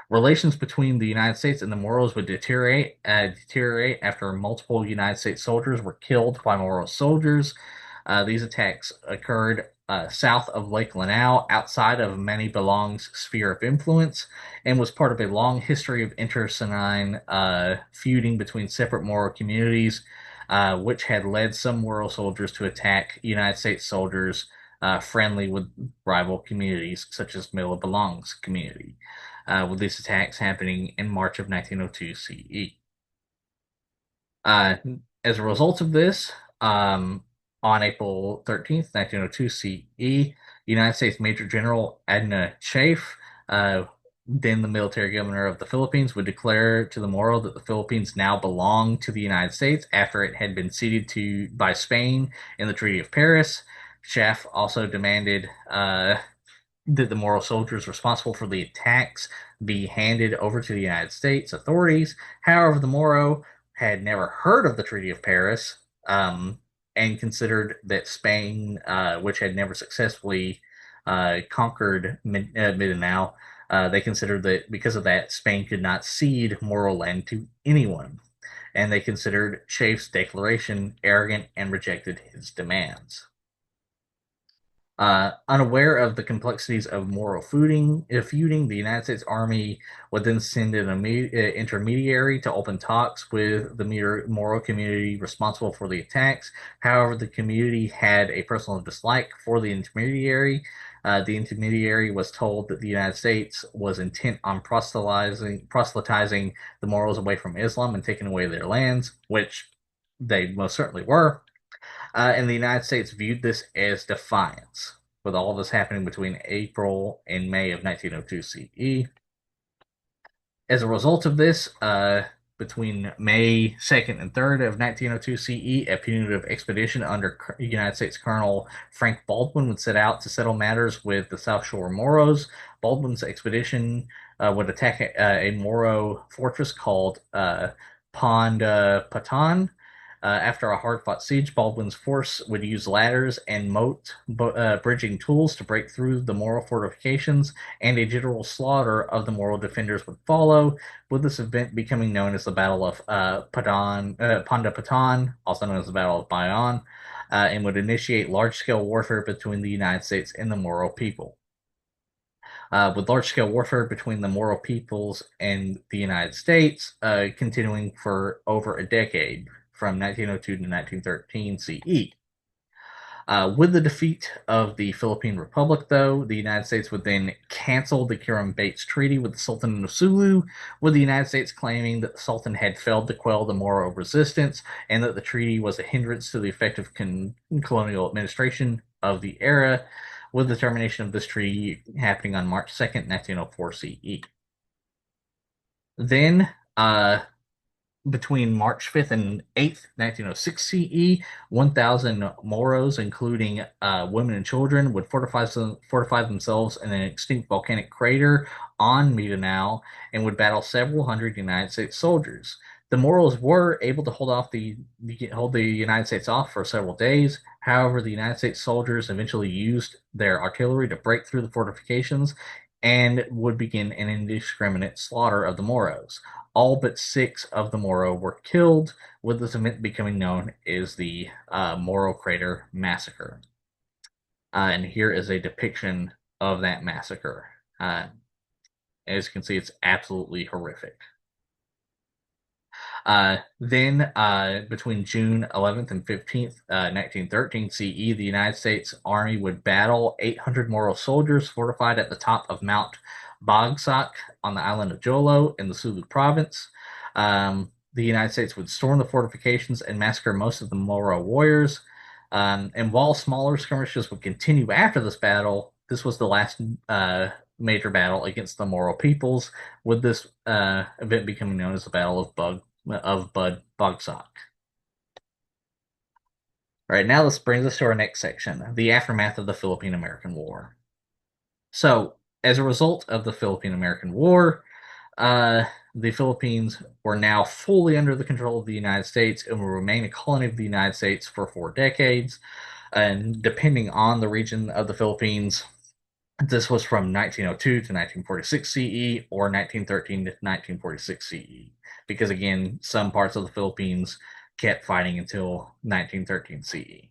Relations between the United States and the Moros would deteriorate after multiple United States soldiers were killed by Moro soldiers. These attacks occurred south of Lake Lanao, outside of Manibilong's sphere of influence, and was part of a long history of internecine feuding between separate Moro communities, which had led some Moro soldiers to attack United States soldiers friendly with rival communities, such as Manibilong's community, with these attacks happening in March of 1902 CE. As a result of this, on April 13th, 1902 CE, United States Major General Adna Chafe then the military governor of the Philippines, would declare to the Moro that the Philippines now belonged to the United States after it had been ceded to by Spain in the Treaty of Paris. Schaff also demanded that the Moro soldiers responsible for the attacks be handed over to the United States authorities. However, the Moro had never heard of the Treaty of Paris, and considered that Spain, which had never successfully conquered Mindanao, they considered that because of that, Spain could not cede Moro land to anyone. And they considered Schaeff's declaration arrogant and rejected his demands. Unaware of the complexities of Moro feuding, the United States Army would then send an intermediary to open talks with the Moro community responsible for the attacks. However, the community had a personal dislike for the intermediary. The intermediary was told that the United States was intent on proselytizing the Moros away from Islam and taking away their lands, which they most certainly were. And the United States viewed this as defiance, with all this happening between April and May of 1902 CE. As a result of this, between May 2nd and 3rd of 1902 CE, a punitive expedition under United States Colonel Frank Baldwin would set out to settle matters with the South Shore Moros. Baldwin's expedition would attack a Moro fortress called Pond Patan. After a hard-fought siege, Baldwin's force would use ladders and moat bridging tools to break through the Moro fortifications, and a general slaughter of the Moro defenders would follow, with this event becoming known as the Battle of Ponda Patan, also known as the Battle of Bayon, and would initiate large-scale warfare between the United States and the Moro people. With large-scale warfare between the Moro peoples and the United States continuing for over a decade, from 1902 to 1913 CE. With the defeat of the Philippine Republic, though, the United States would then cancel the Kiram-Bates Treaty with the Sultan of Sulu, with the United States claiming that the Sultan had failed to quell the Moro resistance and that the treaty was a hindrance to the effective colonial administration of the era, with the termination of this treaty happening on March 2nd, 1904 CE. Then, between March 5th and 8th, 1906 CE, 1,000 Moros, including women and children, would fortify themselves in an extinct volcanic crater on Mindanao and would battle several hundred United States soldiers. The Moros were able to hold the United States off for several days. However, the United States soldiers eventually used their artillery to break through the fortifications and would begin an indiscriminate slaughter of the Moros. All but 6 of the Moro were killed, with this event becoming known as the Moro Crater Massacre. And here is a depiction of that massacre. As you can see, it's absolutely horrific. Then, between June 11th and 15th, 1913 CE, the United States Army would battle 800 Moro soldiers fortified at the top of Mount Bagsak on the island of Jolo in the Sulu province. The United States would storm the fortifications and massacre most of the Moro warriors. And while smaller skirmishes would continue after this battle, this was the last major battle against the Moro peoples, with this event becoming known as the Battle of Bud Bagsak. All right, now this brings us to our next section, the aftermath of the Philippine-American War. So, as a result of the Philippine-American War, the Philippines were now fully under the control of the United States and will remain a colony of the United States for 4 decades. And depending on the region of the Philippines, this was from 1902 to 1946 CE or 1913 to 1946 CE. Because again, some parts of the Philippines kept fighting until 1913 CE.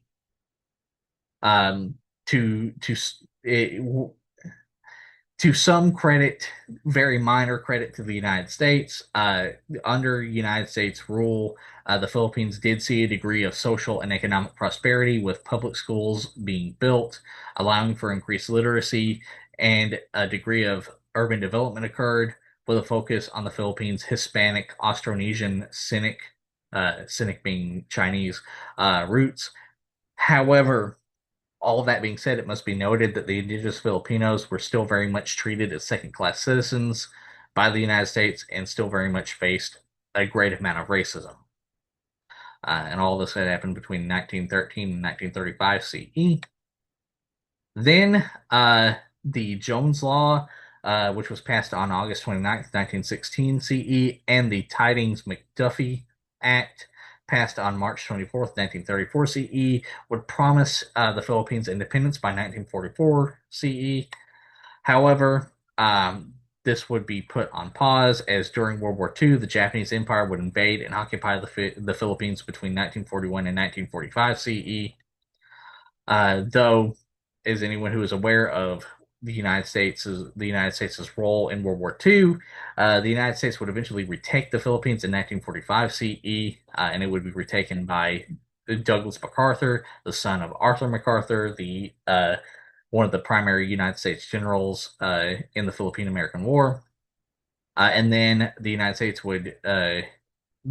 To some credit, very minor credit to the United States, under United States rule, the Philippines did see a degree of social and economic prosperity, with public schools being built, allowing for increased literacy, and a degree of urban development occurred, with a focus on the Philippines' Hispanic, Austronesian, Sinic being Chinese, roots. However, All that being said, it must be noted that the indigenous Filipinos were still very much treated as second-class citizens by the United States and still very much faced a great amount of racism. And all this had happened between 1913 and 1935 CE. Then the Jones Law, which was passed on August 29th, 1916 CE, and the Tidings-McDuffie Act, passed on March 24th, 1934 CE, would promise the Philippines independence by 1944 CE. However, this would be put on pause as during World War II, the Japanese Empire would invade and occupy the Philippines between 1941 and 1945 CE. Though, as anyone who is aware of the United States' role in World War II, the United States would eventually retake the Philippines in 1945 CE, and it would be retaken by Douglas MacArthur, the son of Arthur MacArthur, the one of the primary United States generals in the Philippine-American War. And then the United States would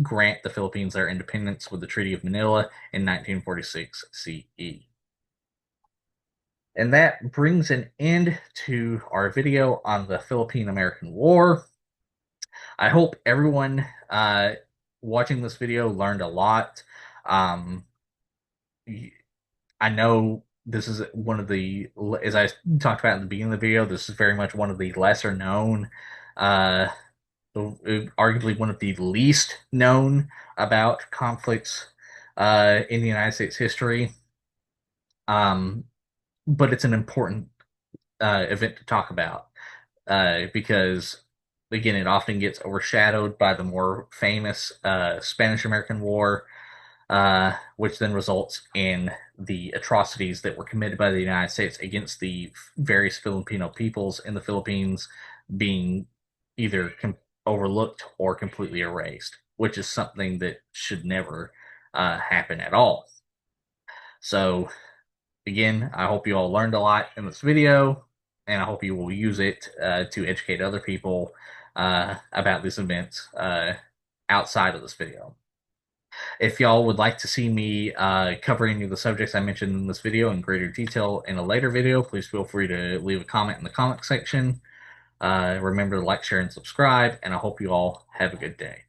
grant the Philippines their independence with the Treaty of Manila in 1946 CE. And that brings an end to our video on the Philippine-American War. I hope everyone watching this video learned a lot. I know this is one of the, as I talked about in the beginning of the video, this is very much one of the lesser known, uh, arguably one of the least known about conflicts in the United States history. Um, but it's an important event to talk about because, again, it often gets overshadowed by the more famous Spanish-American War, which then results in the atrocities that were committed by the United States against the various Filipino peoples in the Philippines being either overlooked or completely erased, which is something that should never happen at all. So, again, I hope you all learned a lot in this video, and I hope you will use it to educate other people about these events outside of this video. If y'all would like to see me cover any of the subjects I mentioned in this video in greater detail in a later video, please feel free to leave a comment in the comment section. Remember to like, share, and subscribe, and I hope you all have a good day.